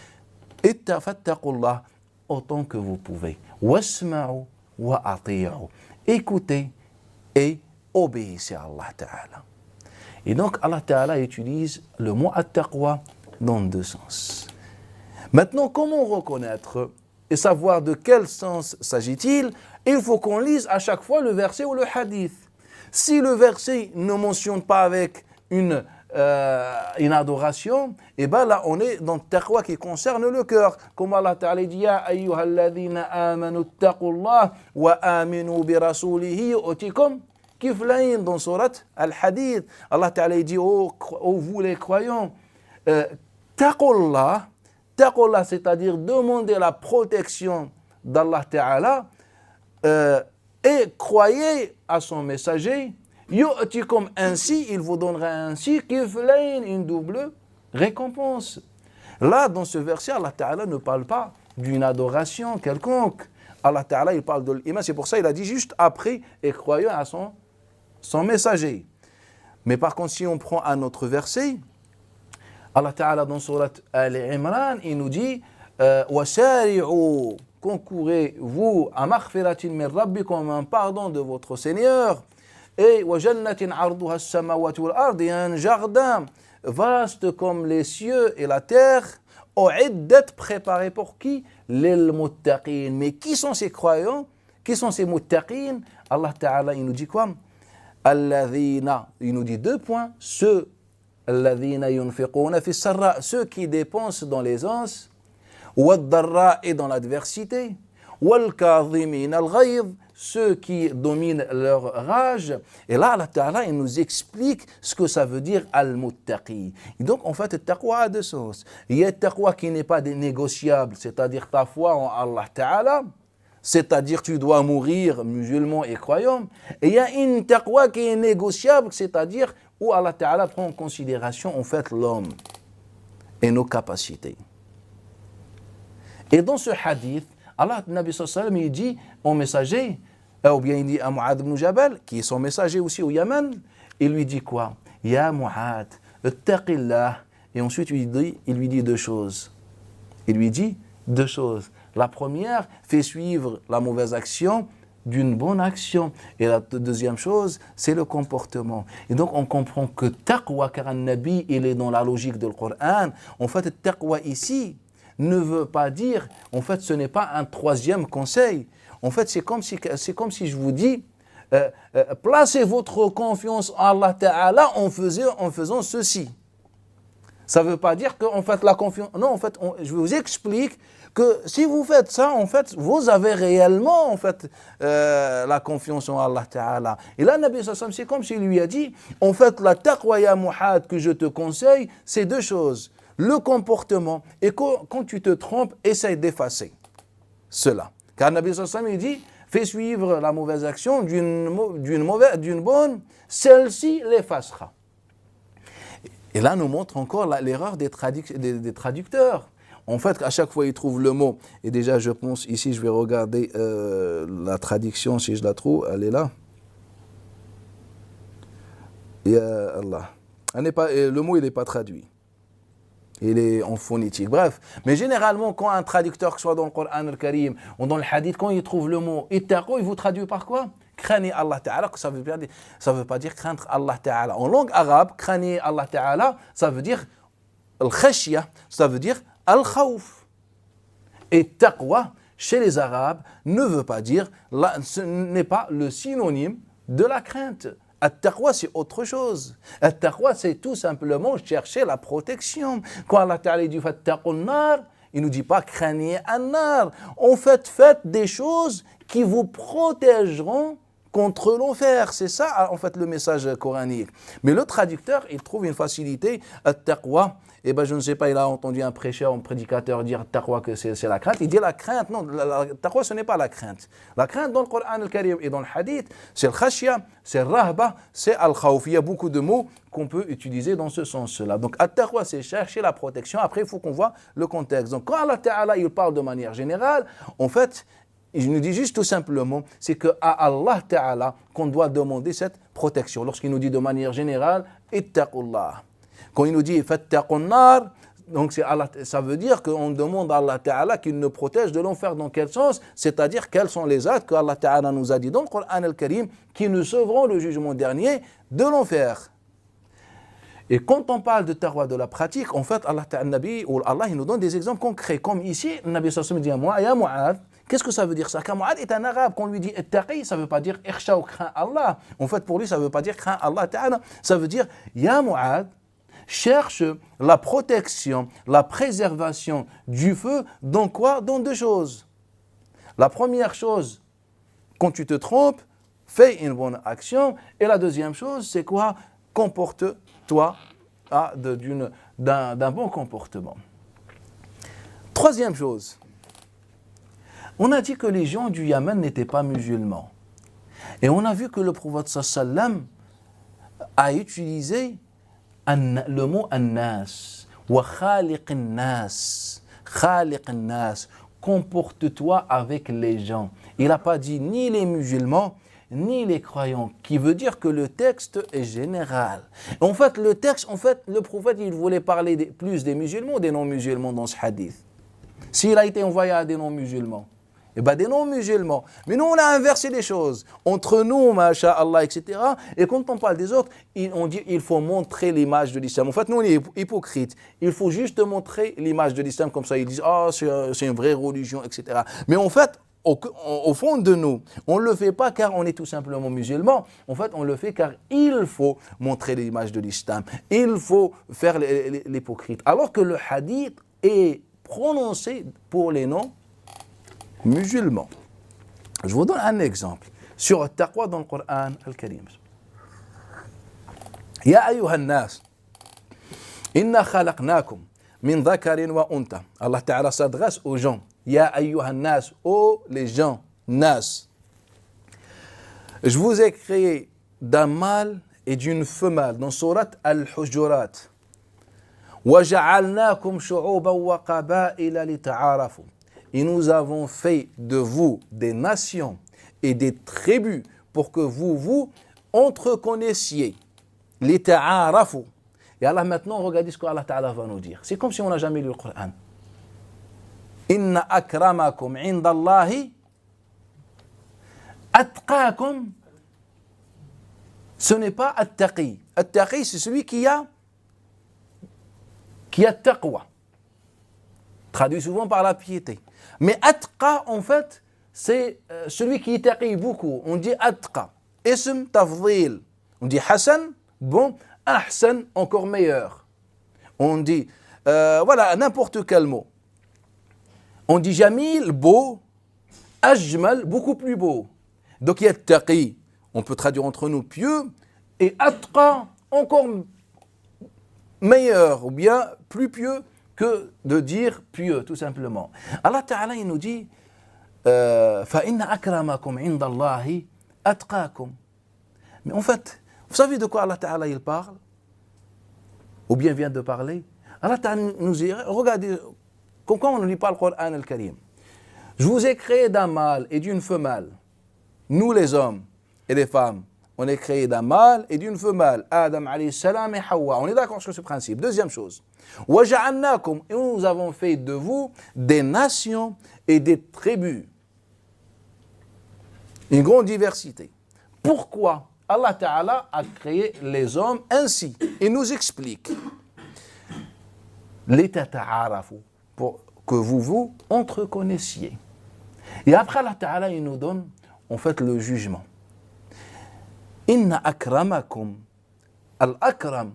fattaqullah autant que vous pouvez. Wasma'u wa ati'u. Écoutez et obéissez à Allah Ta'ala. Et donc Allah Ta'ala utilise le mot at-taqwa dans deux sens. Maintenant, comment reconnaître et savoir de quel sens s'agit-il? Il faut qu'on lise à chaque fois le verset ou le hadith. Si le verset ne mentionne pas avec une adoration, et bien là on est dans le taqwa qui concerne le cœur. Comme Allah Ta'ala dit, Ya ayyuhalladhina amanu taqullah wa aminu bi rasulihi yu'tikum kiflayn dans surat Al-Hadid. Allah Ta'ala dit, oh vous les croyants, taqullah, c'est-à-dire demander la protection d'Allah Ta'ala, et croyez à son messager, yu'tikum, ainsi il vous donnera ainsi kiflayn, une double récompense. Là dans ce verset, Allah Ta'ala ne parle pas d'une adoration quelconque. Allah Ta'ala il parle de l'iman, c'est pour ça il a dit juste après et croyez à son messager. Mais par contre si on prend un autre verset, Allah Ta'ala dans Surat Al-Imran il nous dit wasari'u, concourez-vous à maghfiratin min rabbikum, un pardon de votre Seigneur, et wa jannatin 'arduha as-samawati wal ard, et un jardin vaste comme les cieux et la terre, u'iddat, préparé pour qui? Lil muttaqin. Mais qui sont ces croyants? Qui sont ces muttaqin? Allah Ta'ala il nous dit quoi? Alladhina, il nous dit deux points, ceux alladhina yunfiquna fi sarra, ceux qui dépensent dans l'aisance, wad-darra, et dans l'adversité, wal-kadhimin al-ghayz, ceux qui dominent leur rage. Et là, Allah Ta'ala, il nous explique ce que ça veut dire al-muttaqi. Et donc, en fait, le taqwa a deux sens. Il y a le taqwa qui n'est pas négociable, c'est-à-dire ta foi en Allah Ta'ala, c'est-à-dire tu dois mourir musulman et croyant. Et il y a une taqwa qui est négociable, c'est-à-dire où Allah Ta'ala prend en considération, en fait, l'homme et nos capacités. Et dans ce hadith, Allah, Nabi sallallahu alayhi wa sallam, il dit au messager, ou bien il dit à Mu'adh ibn Jabal, qui est son messager aussi au Yémen, il lui dit quoi? Ya Mu'adh, ittaqillah. Et ensuite il lui dit deux choses. Il lui dit, deux choses. La première fait suivre la mauvaise action d'une bonne action. Et la deuxième chose, c'est le comportement. Et donc, on comprend que taqwa, car un nabi, il est dans la logique du Coran. En fait, taqwa ici ne veut pas dire, en fait, ce n'est pas un troisième conseil. En fait, c'est comme si je vous dis, placez votre confiance en Allah Ta'ala en faisant ceci. Ça ne veut pas dire qu'en fait, la confiance... Non, en fait, je vous explique que si vous faites ça, en fait, vous avez réellement, en fait, la confiance en Allah Ta'ala. Et là, Nabi sallallahu alayhi wa sallam, c'est comme s'il lui a dit, en fait, la taqwa ya Muhammad que je te conseille, c'est deux choses. Le comportement, et quand tu te trompes, essaye d'effacer cela. Car Nabi sallallahu alayhi wa sallam, il dit, fais suivre la mauvaise action d'une bonne, celle-ci l'effacera. Et là, nous montre encore l'erreur des traducteurs. En fait, à chaque fois, ils trouvent le mot. Et déjà, je pense, ici, je vais regarder la traduction, si je la trouve, elle est là. Ya Allah. Le mot, il n'est pas traduit. Il est en phonétique. Bref, mais généralement, quand un traducteur, que ce soit dans le Coran al-Karim ou dans le Hadith, quand il trouve le mot ittaqu, il vous traduit par quoi? Craignez Allah Ta'ala, ça veut pas dire craindre Allah Ta'ala. En langue arabe, craignez Allah Ta'ala, ça veut dire al-khashya, ça veut dire al-khawf. Et taqwa, chez les Arabes, ne veut pas dire, ce n'est pas le synonyme de la crainte. At-taqwa, c'est autre chose. At-taqwa, c'est tout simplement chercher la protection. Quand Allah Ta'ala dit fattaqun nar, il ne nous dit pas craignez un nar. En fait, faites des choses qui vous protégeront contre l'enfer. C'est ça, en fait, le message coranique. Mais le traducteur, il trouve une facilité. At-taqwa, eh ben, je ne sais pas, il a entendu un prêcheur, un prédicateur dire taqwa que c'est la crainte. Il dit la crainte, non, la taqwa ce n'est pas la crainte. La crainte dans le Coran al-Karim et dans le Hadith, c'est le khashya, c'est le rahba, c'est al-khawf. Il y a beaucoup de mots qu'on peut utiliser dans ce sens-là. Donc, at-taqwa, c'est chercher la protection. Après, il faut qu'on voit le contexte. Donc, quand Allah Ta'ala, il parle de manière générale, en fait, il nous dit juste tout simplement, c'est qu'à Allah Ta'ala qu'on doit demander cette protection. Lorsqu'il nous dit de manière générale, ittaqullah. Quand il nous dit fattaqun nar, donc ça veut dire qu'on demande à Allah Ta'ala qu'il nous protège de l'enfer. Dans quel sens? C'est-à-dire quels sont les actes qu'Allah Ta'ala nous a dit dans le Coran al-Karim qui nous sauveront le jugement dernier de l'enfer. Et quand on parle de taqwa de la pratique, en fait, Allah il nous donne des exemples concrets. Comme ici, le Nabi sallallahu alayhi wa sallam dit à moi, ya Mu'adh, qu'est-ce que ça veut dire ça? Car Mu'adh est un arabe. Quand on lui dit ittaqi, ça ne veut pas dire ikhsha ou crains Allah. En fait, pour lui, ça ne veut pas dire crains Allah Ta'ala. Ça veut dire, ya Mu'adh, cherche la protection, la préservation du feu dans quoi? Dans deux choses. La première chose, quand tu te trompes, fais une bonne action. Et la deuxième chose, c'est quoi? Comporte-toi d'un bon comportement. Troisième chose, on a dit que les gens du Yémen n'étaient pas musulmans. Et on a vu que le prophète sallam a utilisé le mot annas, wa khaliq nas, comporte-toi avec les gens. Il n'a pas dit ni les musulmans, ni les croyants, qui veut dire que le texte est général. En fait, le prophète, il voulait parler plus des musulmans ou des non-musulmans dans ce hadith. S'il a été envoyé à des non-musulmans, eh bien, des non-musulmans. Mais nous, on a inversé les choses. Entre nous, masha'Allah, etc. Et quand on parle des autres, on dit qu'il faut montrer l'image de l'islam. En fait, nous, on est hypocrites. Il faut juste montrer l'image de l'islam. Comme ça, ils disent, c'est une vraie religion, etc. Mais en fait, au fond de nous, on ne le fait pas car on est tout simplement musulman. En fait, on le fait car il faut montrer l'image de l'islam. Il faut faire l'hypocrite. Alors que le hadith est prononcé pour les non-musulmans. Je vous donne un exemple sur le taqwa dans le Coran al-Karim. Ya ayyuhan nas, inna khalaqnakum min dhakarin wa unta. Allah Ta'ala s'adresse aux gens. Ya ayyuhan nas, ô les gens, nas. Je vous ai créé d'un mâle et d'une femelle dans Surat al-Hujurat. Wa ja'alnakum shu'uban wa qaba'ila lita'arafu. Et nous avons fait de vous des nations et des tribus pour que vous entreconnaissiez. Lita'arafu. Et Allah maintenant, regardez ce qu'Allah Ta'ala va nous dire. C'est comme si on n'a jamais lu le Coran. Inna akramakum indallahi atqakum. Ce n'est pas at-taqi. At-taqi, c'est celui qui a taqwa. Traduit souvent par la piété. Mais atqa, en fait, c'est celui qui taqi beaucoup. On dit atqa. Ism tafdil. On dit Hassan, bon. Ahsan, encore meilleur. On dit, voilà, n'importe quel mot. On dit Jamil, beau. Ajmal, beaucoup plus beau. Donc il y a taqi. On peut traduire entre nous pieux, et atqa, encore meilleur, ou bien plus pieux que de dire pieux, tout simplement. Allah Ta'ala, il nous dit فَإِنَّ أَكْرَمَكُمْ عِنْدَ اللَّهِ أَتْقَاكُمْ. Mais en fait, vous savez de quoi Allah Ta'ala il parle? Ou bien vient de parler? Allah Ta'ala nous dit, regardez, quand on ne lit pas le Coran al-Karim, je vous ai créé d'un mâle et d'une femelle, nous les hommes et les femmes, on est créé d'un mâle et d'une femelle. Adam alayhi salam et Hawa. On est d'accord sur ce principe. Deuxième chose. وَجَعَلْنَاكُمْ. Et nous avons fait de vous des nations et des tribus. Une grande diversité. Pourquoi Allah Ta'ala a créé les hommes ainsi? Il nous explique. لِتَتَعَارَفُوا. Pour que vous vous entreconnaissiez. Et après Allah Ta'ala, il nous donne en fait le jugement. Inna akramakum, al-akram,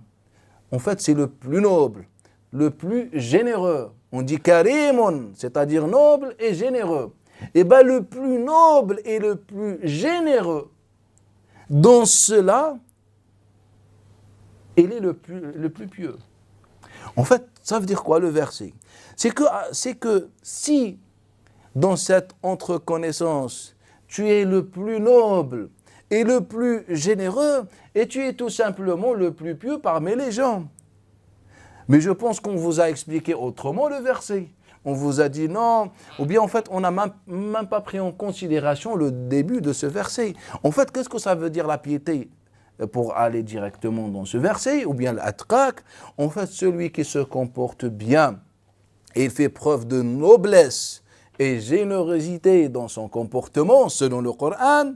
en fait c'est le plus noble, le plus généreux. On dit karimun, c'est-à-dire noble et généreux. Et bien le plus noble et le plus généreux, dans cela, il est le plus pieux. En fait, ça veut dire quoi le verset? C'est que si dans cette entreconnaissance, tu es le plus noble et le plus généreux, et tu es tout simplement le plus pieux parmi les gens. Mais je pense qu'on vous a expliqué autrement le verset. On vous a dit non, ou bien en fait on n'a même pas pris en considération le début de ce verset. En fait, qu'est-ce que ça veut dire la piété? Pour aller directement dans ce verset, ou bien l'atqaq, en fait celui qui se comporte bien, et il fait preuve de noblesse et générosité dans son comportement, selon le Coran,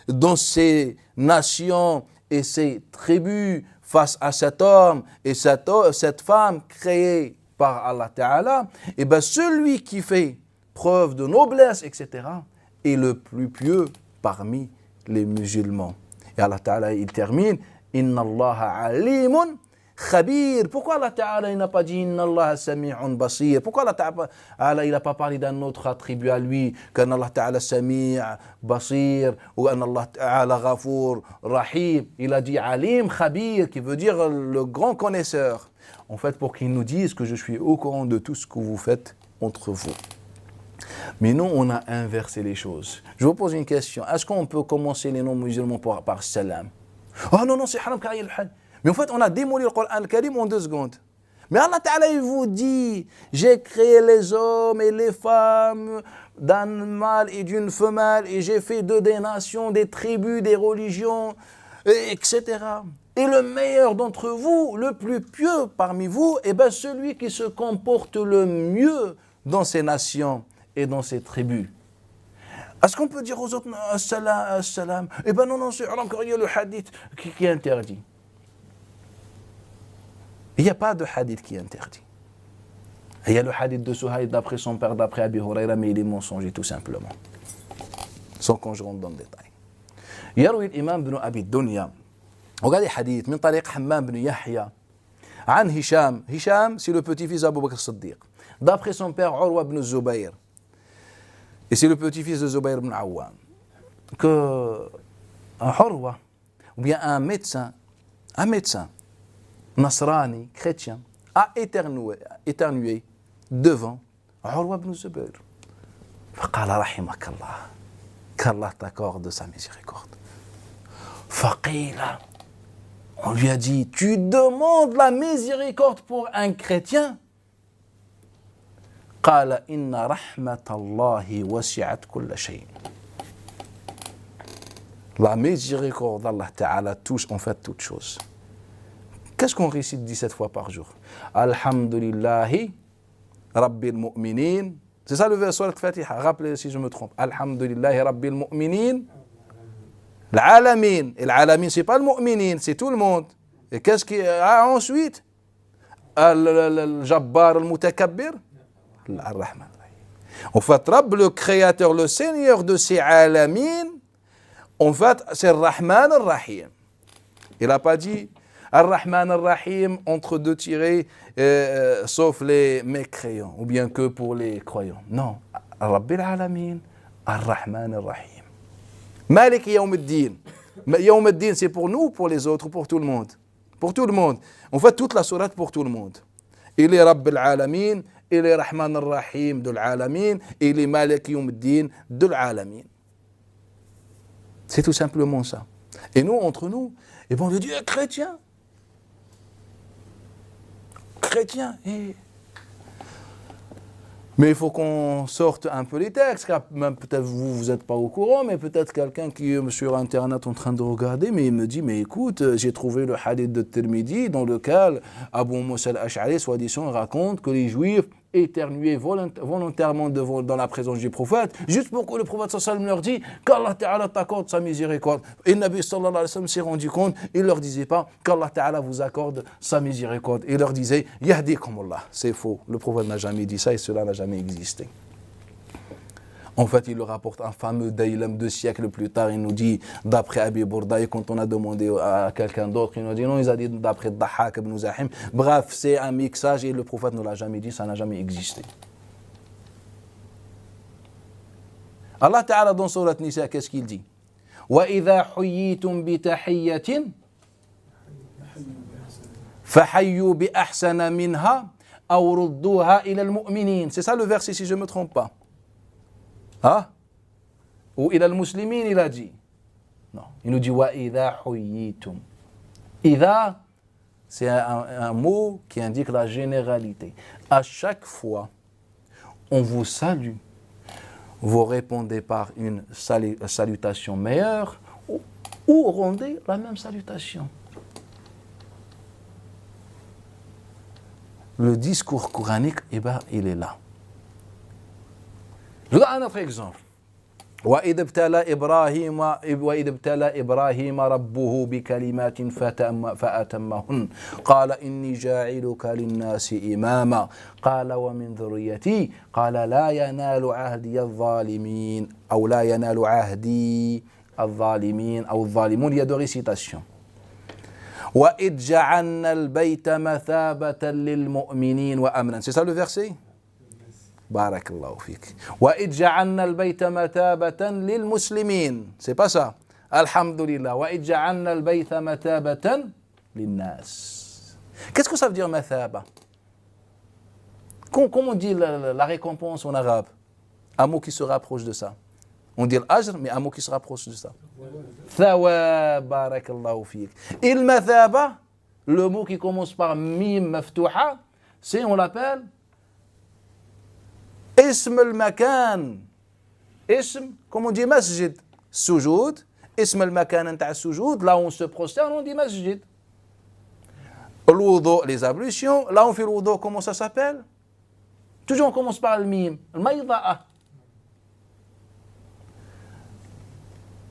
dans ses nations et ses tribus face à cet homme et cette femme créée par Allah Ta'ala, et bien celui qui fait preuve de noblesse, etc., est le plus pieux parmi les musulmans. Et Allah Ta'ala, il termine, Inna Allah alimun khabir. Pourquoi Allah Ta'ala n'a pas dit Inna Allah sami'un basir? Pourquoi Allah Ta'ala il n'a pas parlé d'un autre attribut à lui, qu'Anna Allah Ta'ala sami' basir, ou Anna Allah Ta'ala ghafour rahim? Il a dit alim khabir, qui veut dire le grand connaisseur. En fait, pour qu'il nous dise que je suis au courant de tout ce que vous faites entre vous. Mais nous, on a inversé les choses. Je vous pose une question. Est-ce qu'on peut commencer les non-musulmans par salam? Oh non, c'est haram car il y a le hajj. Mais en fait, on a démoli le Coran al-Karim en 2 secondes. Mais Allah Ta'ala, il vous dit, j'ai créé les hommes et les femmes d'un mâle et d'une femelle, et j'ai fait d'eux des nations, des tribus, des religions, etc. Et le meilleur d'entre vous, le plus pieux parmi vous, est bien celui qui se comporte le mieux dans ces nations et dans ces tribus. Est-ce qu'on peut dire aux autres, salam? Eh bien non, c'est encore il y a le hadith qui est interdit. Il n'y a pas de hadith qui est interdit. Il y a le hadith de Suhaïd d'après son père, d'après Abi Huraira, mais il est mensonger tout simplement. Sans qu'on rentre dans le détail. يروي الإمام بن أبي الدنيا وقال حديث من طريق حمام بن يحيى عن هشام c'est le petit-fils d'Abu Bakr Siddiq, d'après son père Urwa ibn Zubayr, et c'est le petit-fils de Zubayr ibn Awwam, que Urwa, ou bien un médecin nasrani, chrétien, a éternué devant Urwa ibn Zubayr. فقال رحمك الله, qu'Allah t'accorde de sa miséricorde. Faqila, on lui a dit, tu demandes la miséricorde pour un chrétien? Qala inna rahmatallahi wasi'at kulla shay. La miséricorde d'Allah Ta'ala touche en fait toutes choses. Qu'est-ce qu'on récite 17 fois par jour? Alhamdulillahi Rabbil mu'minin C'est ça le verset Al-Fatiha. Rappelez si je me trompe. Alhamdulillahi Rabbil Mu'minin. L'alamin. Et l'alamin, c'est pas le mu'minin, c'est tout le monde. Et qu'est-ce qu'il y a ensuite? Al-Jabbar al-Mutakabbir. Ar-Rahman. En fait, Rabb, le créateur, le Seigneur de ces alamin, en fait, c'est Ar-Rahman Ar-Rahim. Il n'a pas dit Ar-Rahman Ar-Rahim entre deux tirés, sauf les mécréants, ou bien que pour les croyants. Non. Rabbil Alamin, Ar-Rahman Ar-Rahim. Malik Yawm ad-Din. Yawm ad-Din, c'est pour nous, pour les autres, pour tout le monde. Pour tout le monde. On fait toute la sourate pour tout le monde. Il est Rabbil Alamin, il est Rahman Ar-Rahim de l'Alamin, il est Malik Yawm ad-Din de l'Alamin. C'est tout simplement ça. Et nous, entre nous, et bon, le Dieu est chrétien. Chrétien. Mais il faut qu'on sorte un peu les textes, car même peut-être vous n'êtes pas au courant, mais peut-être quelqu'un qui est sur Internet en train de regarder, mais il me dit, mais écoute, j'ai trouvé le hadith de Tirmidhi dans lequel Abu Musa al-Ash'ari, soi-disant, raconte que les Juifs éternuaient volontairement dans la présence du prophète, juste pour que le prophète sallallahu alayhi wa sallam leur dise qu'Allah Ta'ala t'accorde sa miséricorde. Et le Nabi sallallahu alayhi wa sallam s'est rendu compte, il ne leur disait pas qu'Allah Ta'ala vous accorde sa miséricorde. Il leur disait Yahdikum Allah. C'est faux. Le prophète n'a jamais dit ça et cela n'a jamais existé. En fait, il le rapporte un fameux Daylam 2 siècles plus tard. Il nous dit, d'après Abi Bourda, et quand on a demandé à quelqu'un d'autre, il nous a dit non, il a dit d'après Dahak ibn Zahim. Bref, c'est un mixage et le prophète ne l'a jamais dit, ça n'a jamais existé. Allah Ta'ala dans Surat Nisa, qu'est-ce qu'il dit? وَإِذَا حُيِّيتُمْ بِتَحِيَّةٍ فَحَيُّوا بِأَحْسَنَ مِنْهَا أَوْ رُدُّوهَا إِلَى الْمُؤْمِنِينَ. C'est ça le verset si je ne me trompe pas. Ah? Ou il a le muslimin, il a dit. Non, il nous dit wa idha huyitum. Idha, c'est un mot qui indique la généralité. À chaque fois, on vous salue, vous répondez par une salutation meilleure ou rendez la même salutation. Le discours coranique, eh ben, il est là. Je donne un autre exemple. وَإِذْ ابْتَلَى إِبْرَاهِيمَ رَبُّهُ بِكَلِمَاتٍ فَأَتَمَّهُنَّ قَالَ إِنِّي جَاعِلُكَ لِلنَّاسِ إِمَامًا قَالَ وَمِنْ ذُرِّيَّتِي قَالَ لَا يَنَالُ عَهْدِيَ الظَّالِمِينَ أو لا ينال عهدي الظالمين أو الظالمون. Il y a deux récitations. وَإِذْ جَعَلْنَا الْبَيْتَ مَثَابَةً لِلْمُؤْمِنِينَ وَأَمْنًا. C'est ça le verset? بارك الله فيك. وإذ جعلنا البيت مثابة للمسلمين. C'est pas ça. Alhamdulillah. وإذ جعلنا البيت مثابة للناس. Qu'est-ce que ça veut dire mathaba? Comment on dit la récompense en arabe? Un mot qui se rapproche de ça. On dit l'ajr, mais un mot qui se rapproche de ça. Thawab. بارك الله فيك. Et le mathaba, le mot qui commence par mim maftouha, c'est, on l'appelle اسم المكان. اسم, comme on dit masjid, sujoud. اسم المكان نتاع السجود, là où on se prosterne, on dit masjid. Le wudu, les ablutions, là on fait le wudu, comment ça s'appelle? Toujours on commence par le mim, le maïda'a.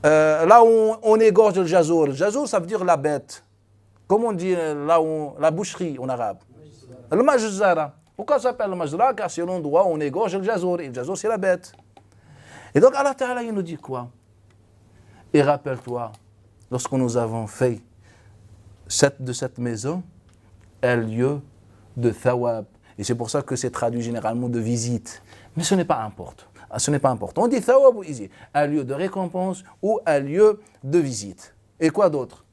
Là où on égorge le jazour. Le jazour, ça veut dire la bête. Comment on dit là où la boucherie en arabe? Le majzara. Pourquoi ça s'appelle le majzara? Car c'est l'endroit où on égorge le jazour. Et le jazour, c'est la bête. Et donc Allah Ta'ala, il nous dit quoi? Et rappelle-toi, lorsque nous avons fait de cette maison un lieu de thawab. Et c'est pour ça que c'est traduit généralement de visite. Mais ce n'est pas important. Ce n'est pas important. On dit thawab ou ici, un lieu de récompense ou un lieu de visite. Et quoi d'autre?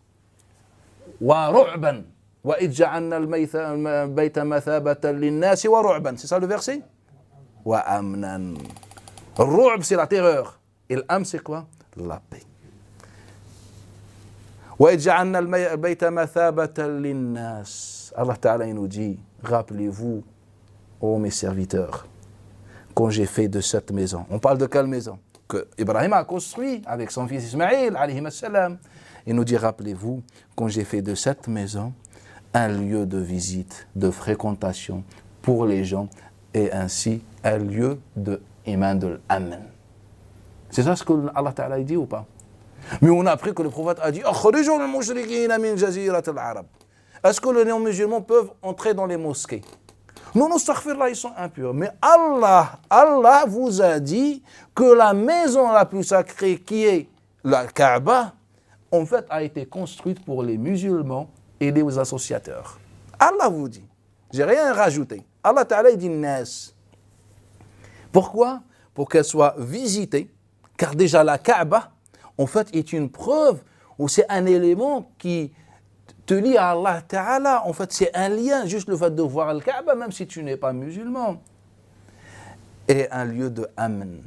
Wa ru'ban. وَإِذْ جَعَلْنَا الْبَيْتَ مَثَابَةً لِلنَّاسِ وَرُعْبًا. C'est ça le verset? وَأَمْنًا. Ru'b, c'est la terreur. Et l'am, c'est quoi? La paix. وَإِذْ جَعَلْنَا الْبَيْتَ مَثَابَةً لِلنَّاسِ. Allah Ta'ala nous dit, rappelez-vous, ô mes serviteurs, quand j'ai fait de cette maison. On parle de quelle maison? Que Ibrahim a construit avec son fils Ismaïl, alayhi salam. Il nous dit, rappelez-vous, quand j'ai fait de cette maison un lieu de visite, de fréquentation pour les gens et ainsi un lieu de iman de l'amen. C'est ça ce que Allah Ta'ala dit ou pas? Mais on a appris que le prophète a dit est-ce que les non-musulmans peuvent entrer dans les mosquées? Non, non, astaghfirullah, ils sont impurs. Mais Allah vous a dit que la maison la plus sacrée qui est la Kaaba, en fait, a été construite pour les musulmans et les associateurs. Allah vous dit. J'ai rien rajouté. Allah Ta'ala dit Nas. Pourquoi? Pour qu'elle soit visitée, car déjà la Kaaba, en fait, est une preuve ou c'est un élément qui te lie à Allah Ta'ala. En fait, c'est un lien, juste le fait de voir le Kaaba, même si tu n'es pas musulman. Et un lieu de amen.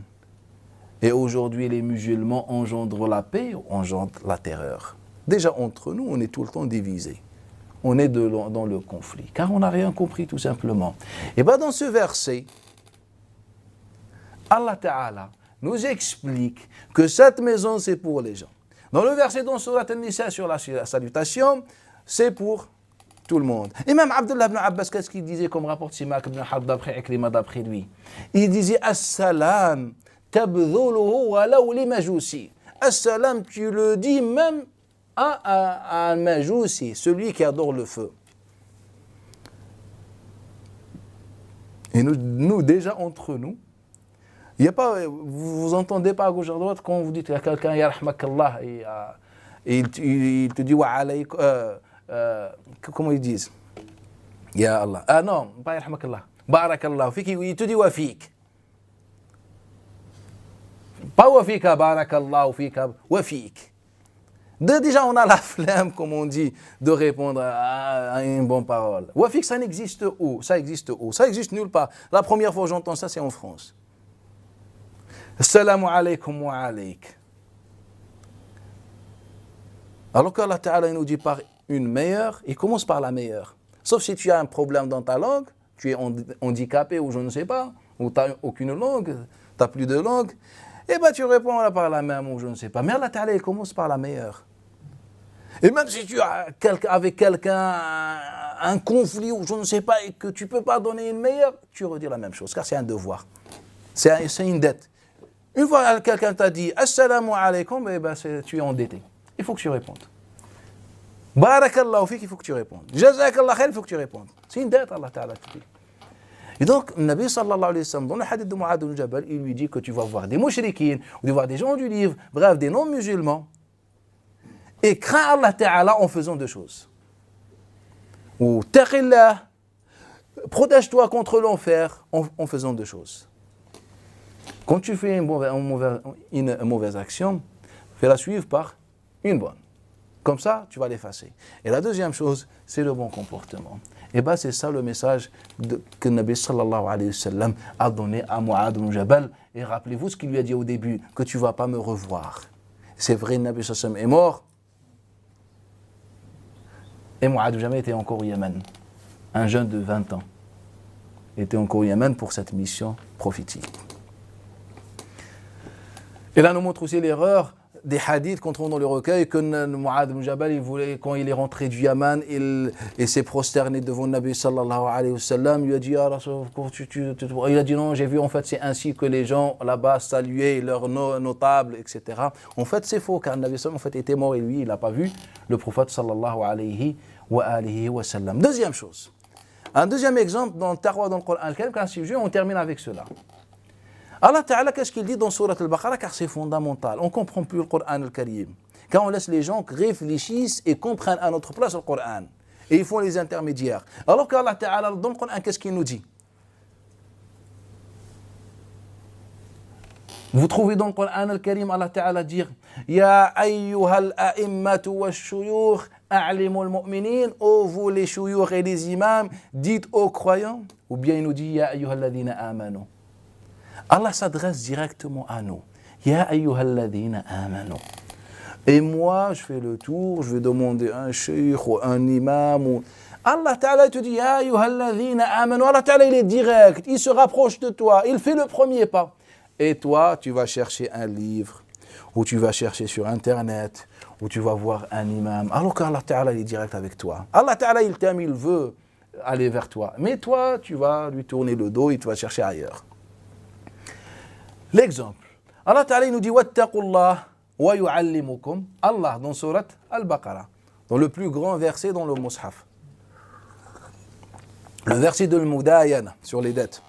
Et aujourd'hui, les musulmans engendrent la paix ou engendrent la terreur. Déjà, entre nous, on est tout le temps divisés. On est dans le conflit, car on n'a rien compris tout simplement. Et bien dans ce verset, Allah Ta'ala nous explique que cette maison, c'est pour les gens. Dans le verset dans Surat An-Nisa sur la salutation, c'est pour tout le monde. Et même Abdullah ibn Abbas, qu'est-ce qu'il disait comme rapporte Simak ibn Harb d'après Ikrima, d'après lui? Il disait « As-salam tabdhuluhu walaw li majousi » As-salam, tu le dis même à un majousi, celui qui adore le feu. Et nous déjà entre nous, il y a pas, vous entendez pas à gauche à droite quand vous dites à quelqu'un ya rahmakallah et il te dit wa alayk comment ils disent ya Allah, ah non pas ya rahmakallah barakallah fik, il te dit wa fik, pas wa fika barakallah fika wa fik. Déjà on a la flemme, comme on dit, de répondre à une bonne parole. Wa fik, ça n'existe où? Ça existe où? Ça existe nulle part. La première fois que j'entends ça, c'est en France. Assalamu alaykum wa alayk. Alors qu'Allah Ta'ala nous dit par une meilleure, il commence par la meilleure. Sauf si tu as un problème dans ta langue, tu es handicapé ou je ne sais pas, ou tu n'as aucune langue, tu n'as plus de langue, et bien tu réponds par la même ou je ne sais pas. Mais Allah Ta'ala, il commence par la meilleure. Et même si tu as avec quelqu'un un conflit ou je ne sais pas et que tu ne peux pas donner une meilleure, tu redis la même chose, car c'est un devoir. C'est une dette. Une fois quelqu'un t'a dit « Assalamu alaykum », eh ben, tu es endetté. Il faut que tu répondes. « Barakallahu fik », il faut que tu répondes. « Jazakallah khair », il faut que tu répondes. C'est une dette, Allah Ta'ala te dit. Et donc, le Nabi sallallahu alayhi wa sallam, dans le hadith de Mu'adh ibn Jabal, il lui dit que tu vas voir des mouchrikines, ou tu vas voir des gens du livre, bref, des non-musulmans, et crains Allah Ta'ala en faisant deux choses. Ou taqillah, protège-toi contre l'enfer en faisant deux choses. Quand tu fais une mauvaise action, fais-la suivre par une bonne. Comme ça, tu vas l'effacer. Et la deuxième chose, c'est le bon comportement. Et bien, c'est ça le message que Nabi sallallahu alayhi wa sallam a donné à Mu'adh ibn Jabal. Et rappelez-vous ce qu'il lui a dit au début, que tu ne vas pas me revoir. C'est vrai, Nabi sallallahu alayhi wa sallam est mort. Et Mu'adh ibn Jabal était encore au Yémen. Un jeune de 20 ans. Il était encore au Yémen pour cette mission prophétique. Et là, nous montre aussi l'erreur des hadiths qu'on trouve dans le recueil que Mu'adh ibn Jabal, il voulait, quand il est rentré du Yaman, il s'est prosterné devant le Nabi sallallahu alayhi wa sallam. Il a dit, il a dit non, j'ai vu, en fait, c'est ainsi que les gens là-bas saluaient leurs notables, etc. En fait, c'est faux, car le Nabi sallallahu en fait, était mort et lui, il n'a pas vu le prophète sallallahu alayhi wa sallam. Deuxième chose, un deuxième exemple dans le Taqwa dans le Coran al-Karim, car si on termine avec cela. Allah Ta'ala, qu'est-ce qu'il dit dans Surat al-Baqarah, car c'est fondamental. On ne comprend plus le Coran al-Karim. Quand on laisse les gens réfléchissent et comprennent à notre place le Coran. Et ils font les intermédiaires. Alors qu'Allah Ta'ala, dans le Coran, qu'est-ce qu'il nous dit? Vous trouvez dans le Coran al-Karim, Allah Ta'ala dire Ya ayyuhal a'immatu wa shuyukh a'limul mu'minin, ô vous les shuyukh et les imams, dites aux croyants. Ou bien il nous dit Ya ayyuhal ladhina amanu. Allah s'adresse directement à nous. Ya ayyuhalladhina amanu. Et moi, je fais le tour, je vais demander un cheikh ou un imam. Allah Ta'ala te dit Ya ayyuhalladhina amanu. Allah Ta'ala, il est direct, il se rapproche de toi, il fait le premier pas. Et toi, tu vas chercher un livre, ou tu vas chercher sur Internet, ou tu vas voir un imam. Alors qu'Allah Ta'ala, il est direct avec toi. Allah Ta'ala, il t'aime, il veut aller vers toi. Mais toi, tu vas lui tourner le dos et tu vas chercher ailleurs. L'exemple. Allah Ta'ala nous dit Wattaqullah wa yu'allimukum. Allah dans surat Al-Baqarah, dans le plus grand verset dans le Mus'haf. Le verset de l'Mudayana sur les dettes.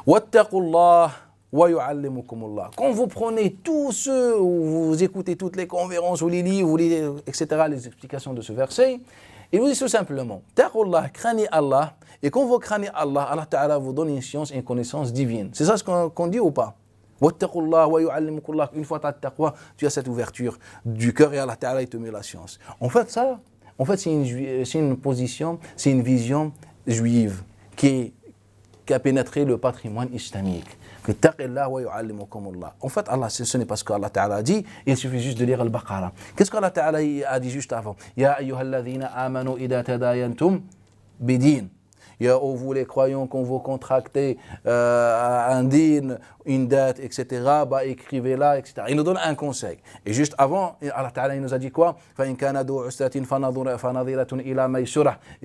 Wattaqullah wa yu'allimukumullah. Quand vous prenez tous ceux, où vous écoutez toutes les conférences ou les livres, ou les, etc., les explications de ce verset, il vous dit tout simplement, Taqullah, craignez Allah, et quand vous craignez Allah, Allah Ta'ala vous donne une science et une connaissance divine. C'est ça ce qu'on dit ou pas? Wattaqullah wa yu'allimukumullah. Une fois tu as taqwa, tu as cette ouverture du cœur et Allah Ta'ala il te met la science. En fait, c'est une position, c'est une vision juive qui a pénétré le patrimoine islamique. En fait, Allah, ce n'est pas ce qu'Allah Ta'ala a dit, il suffit juste de lire Al-Baqarah. Qu'est-ce qu'Allah Ta'ala a dit juste avant? Ya ayyuhalladhina amanu idha tadayantum bidin. Vous les croyants, quand vous contractez un din, une dette, etc., écrivez-la, etc. Il nous donne un conseil. Et juste avant, Allah Ta'ala nous a dit quoi? Et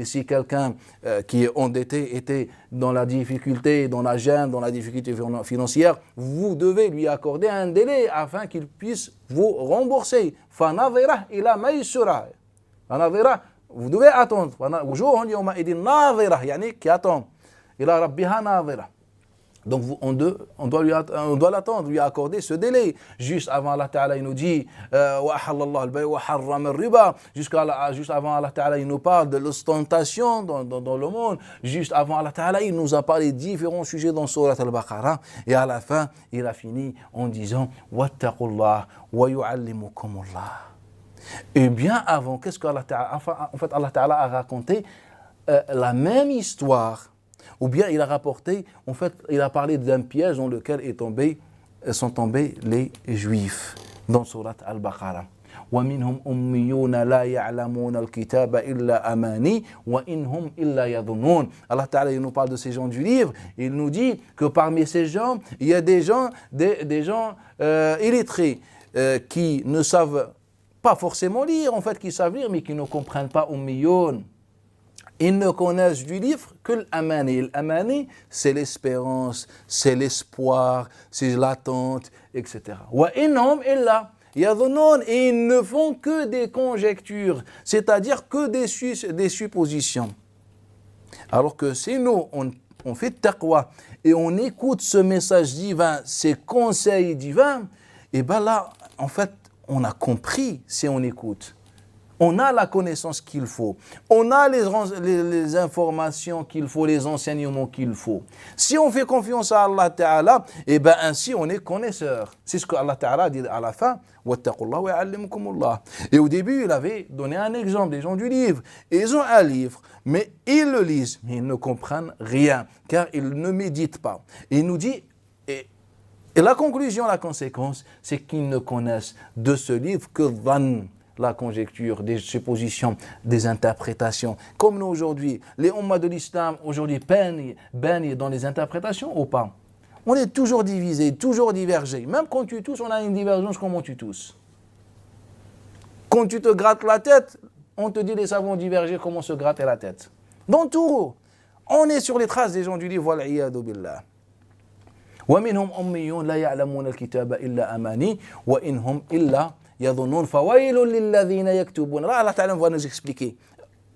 si quelqu'un qui est endetté était dans la difficulté, dans la gêne, dans la difficulté financière, vous devez lui accorder un délai afin qu'il puisse vous rembourser. Vous devez attendre. Qui attend. Donc on doit l'attendre, lui accorder ce délai. Juste avant Allah Ta'ala il nous dit juste avant Allah Ta'ala il nous parle de l'ostentation dans le monde. Juste avant Allah Ta'ala il nous a parlé de différents sujets dans Surat Al-Baqarah. Et à la fin il a fini en disant Wattaqullah wa yu'allimukumullah. Et bien avant, qu'est-ce qu'Allah Ta'ala, en fait, Allah Ta'ala a raconté la même histoire, ou bien il a rapporté, en fait, il a parlé d'un piège dans lequel sont tombés les Juifs, dans Surat Al-Baqarah. وَمِنْهُمْ أُمِّيُّونَ لَا يَعْلَمُونَ الْكِتَابَ إِلَّا أَمَانِي وَإِنْهُمْ إِلَّا يَظُنُّونَ. Allah Ta'ala il nous parle de ces gens du livre, il nous dit que parmi ces gens, il y a des gens illettrés qui ne savent pas forcément lire, en fait, qui savent lire, mais qui ne comprennent pas ummiyoun. Ils ne connaissent du livre que l'amani. L'amani, c'est l'espérance, c'est l'espoir, c'est l'attente, etc. Wa innahum illa yadhunnun. Et ils ne font que des conjectures, c'est-à-dire que des suppositions. Alors que si nous, on fait taqwa et on écoute ce message divin, ces conseils divins, et bien là, en fait, on a compris si on écoute. On a la connaissance qu'il faut. On a les informations qu'il faut, les enseignements qu'il faut. Si on fait confiance à Allah Ta'ala, et bien ainsi on est connaisseur. C'est ce que Allah Ta'ala dit à la fin. Wattaqullah wa yu'allimukumullah. Et au début, il avait donné un exemple des gens du livre. Ils ont un livre, mais ils le lisent, mais ils ne comprennent rien, car ils ne méditent pas. Et il nous dit, et la conclusion, la conséquence, c'est qu'ils ne connaissent de ce livre que dhann, la conjecture, des suppositions, des interprétations. Comme nous aujourd'hui, les ummas de l'islam aujourd'hui baignent dans les interprétations ou pas? On est toujours divisés, toujours divergés. Même quand tu tousses, on a une divergence comment tu tousses. Quand tu te grattes la tête, on te dit les savants divergés comment se gratter la tête. Dans tout, on est sur les traces des gens du livre, wal'iyadu billah. ومنهم أميون لا يعلمون الكتاب إلا أماني وإنهم إلا يظنون فويل للذين يكتبون. Là, Allah Ta'ala va nous expliquer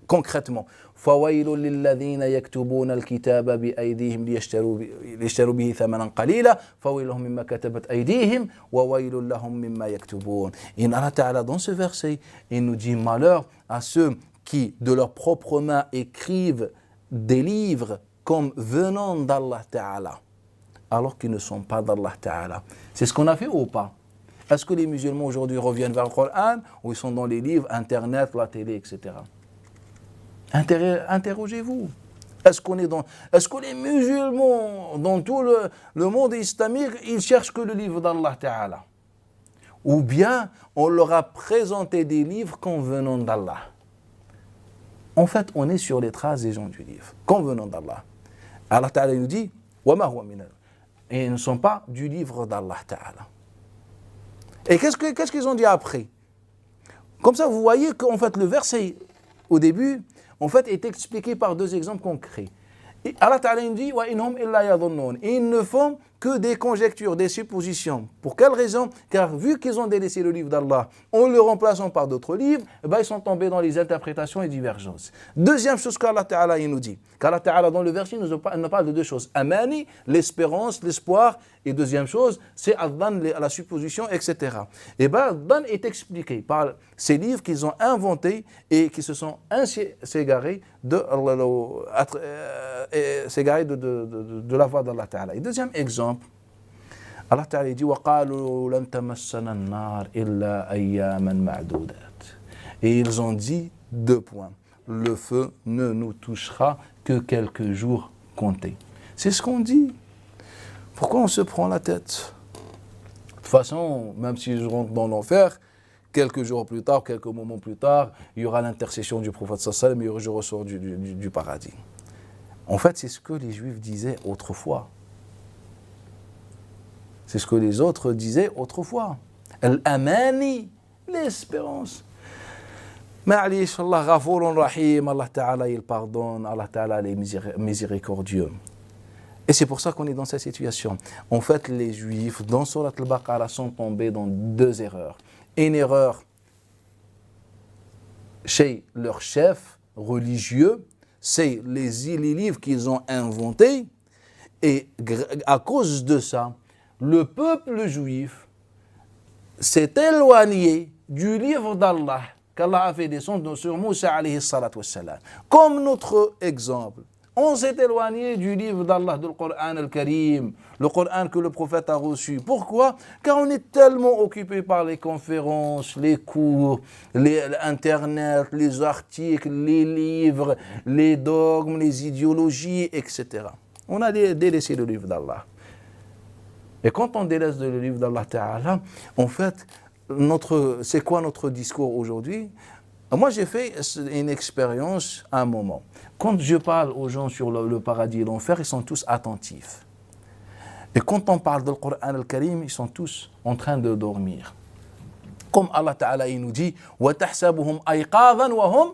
concrètement. فويل للذين يكتبون الكتاب بأيديهم ليشتروا به ثمنا قليلا فويل لهم مما كتبت أيديهم وويل لهم مما يكتبون. Et Allah Ta'ala dans ce verset, il nous dit malheur à ceux qui de leurs propres mains écrivent des livres comme venant d'Allah Ta'ala, alors qu'ils ne sont pas d'Allah Ta'ala. C'est ce qu'on a fait ou pas? Est-ce que les musulmans aujourd'hui reviennent vers le Coran ou ils sont dans les livres, Internet, la télé, etc. Interrogez-vous. Est-ce que les musulmans dans tout le monde islamique, ils cherchent que le livre d'Allah Ta'ala? Ou bien on leur a présenté des livres convenant d'Allah? En fait, on est sur les traces des gens du livre, convenant d'Allah. Allah Ta'ala nous dit wa ma huwa minal. Et ils ne sont pas du livre d'Allah Ta'ala. Et qu'est-ce qu'ils ont dit après? Comme ça, vous voyez qu'en fait, le verset, au début, en fait, est expliqué par deux exemples concrets. Et Allah Ta'ala dit « Wa inhum illa yadhunnun » et ils ne font que des conjectures, des suppositions. Pour quelle raison? Car vu qu'ils ont délaissé le livre d'Allah en le remplaçant par d'autres livres, ils sont tombés dans les interprétations et divergences. Deuxième chose qu'Allah Ta'ala nous dit, qu'Allah Ta'ala dans le verset nous parle de deux choses. Amani, l'espérance, l'espoir, et deuxième chose, c'est Adhan, la supposition, etc. Et Adhan est expliqué par ces livres qu'ils ont inventés et qui se sont ainsi s'égarés de la voie d'Allah Ta'ala. Et deuxième exemple, Allah Ta'ala dit وَقَالُوا لَن تَمَسَّنَا النَّارِ إِلَّا أَيَّامًا مَعْدُودَاتٍ. Et ils ont dit deux points. Le feu ne nous touchera que quelques jours comptés. C'est ce qu'on dit. Pourquoi on se prend la tête? De toute façon, même si je rentre dans l'enfer, quelques jours plus tard, quelques moments plus tard, il y aura l'intercession du prophète sallallahu alayhi wa sallam et je ressors du paradis. En fait, c'est ce que les Juifs disaient autrefois. C'est ce que les autres disaient autrefois. Al-amani, l'espérance. Ma'alish, Allah ghafourun rahim, Allah Ta'ala il pardonne, Allah Ta'ala il est miséricordieux. Et c'est pour ça qu'on est dans cette situation. En fait, les Juifs, dans Surat al-Baqarah, sont tombés dans deux erreurs. Une erreur chez leur chef religieux, c'est les livres qu'ils ont inventés. Et à cause de ça, le peuple juif s'est éloigné du livre d'Allah qu'Allah a fait descendre sur Moussa alayhi salatu wassalam. Comme notre exemple, on s'est éloigné du livre d'Allah, du Coran al-Karim, le Coran que le prophète a reçu. Pourquoi? Car on est tellement occupé par les conférences, les cours, Internet, les articles, les livres, les dogmes, les idéologies, etc. On a délaissé le livre d'Allah. Et quand on délaisse le livre d'Allah Ta'ala, en fait, c'est quoi notre discours aujourd'hui? Moi, j'ai fait une expérience à un moment. Quand je parle aux gens sur le paradis et l'enfer, ils sont tous attentifs. Et quand on parle du Coran al-Karim, ils sont tous en train de dormir. Comme Allah Ta'ala il nous dit وَتَحْسَبُهُمْ أَيْقَاظًا وَهُمْ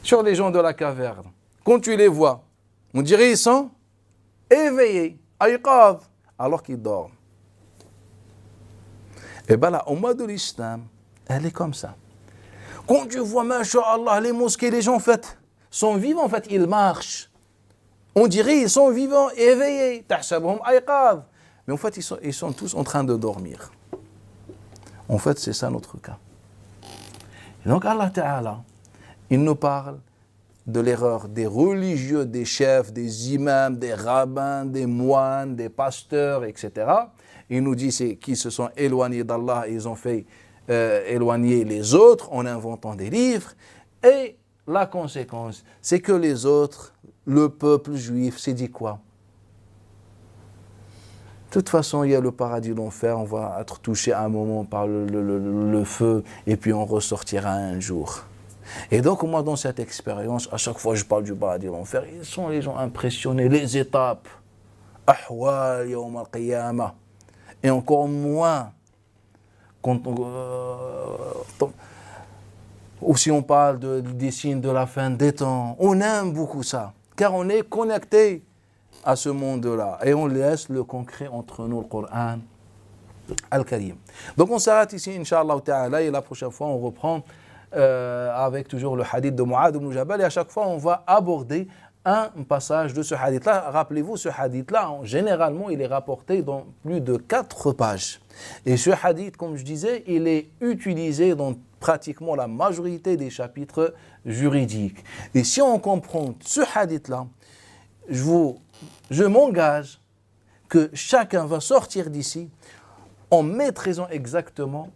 sur les gens de la caverne. Quand tu les vois, on dirait ils sont éveillés, ayqav, alors qu'ils dorment. Et bien là, au mois de l'islam, elle est comme ça. Quand tu vois, masha'Allah, les mosquées, les gens en fait, sont vivants, en fait, ils marchent. On dirait ils sont vivants, éveillés. Tahsabuhum ayqav. Mais en fait, ils sont tous en train de dormir. En fait, c'est ça notre cas. Et donc Allah Ta'ala, il nous parle de l'erreur des religieux, des chefs, des imams, des rabbins, des moines, des pasteurs, etc. Il nous dit c'est qui se sont éloignés d'Allah et ils ont fait éloigner les autres en inventant des livres. Et la conséquence, c'est que les autres, le peuple juif, s'est dit quoi? De toute façon, il y a le paradis, l'enfer, on va être touché à un moment par le feu et puis on ressortira un jour. Et donc, moi, dans cette expérience, à chaque fois que je parle du paradis, l'enfer, ils sont les gens impressionnés, les étapes. Ahwal, yawm al-qiyamah. Et encore moins, quand ou si on parle des signes de la fin des temps. On aime beaucoup ça, car on est connecté à ce monde-là. Et on laisse le concret entre nous, le Coran al-Karim. Donc, on s'arrête ici, Inch'Allah Ta'ala, et la prochaine fois, on reprend avec toujours le hadith de Mu'adh ibn Jabal, et à chaque fois on va aborder un passage de ce hadith-là. Rappelez-vous, ce hadith-là, généralement, il est rapporté dans plus de 4 pages. Et ce hadith, comme je disais, il est utilisé dans pratiquement la majorité des chapitres juridiques. Et si on comprend ce hadith-là, je m'engage que chacun va sortir d'ici en maîtrisant exactement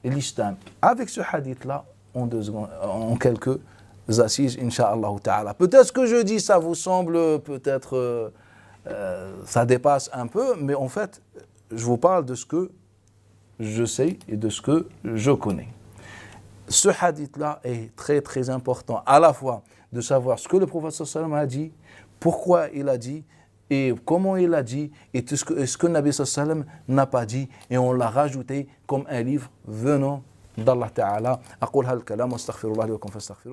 l'islam. Avec ce hadith-là, en quelques assises, Inch'Allah Ta'ala. Peut-être que je dis, ça vous semble, peut-être, ça dépasse un peu, mais en fait, je vous parle de ce que je sais et de ce que je connais. Ce hadith-là est très très important, à la fois de savoir ce que le prophète sallallahu alayhi wa sallam a dit, pourquoi il a dit, et comment il a dit, et ce que Nabi sallallahu alayhi wa sallam n'a pas dit, et on l'a rajouté comme un livre venant d'Allah Ta'ala. أقول هذا الكلام واستغفر الله لي ولكم فاستغفروه.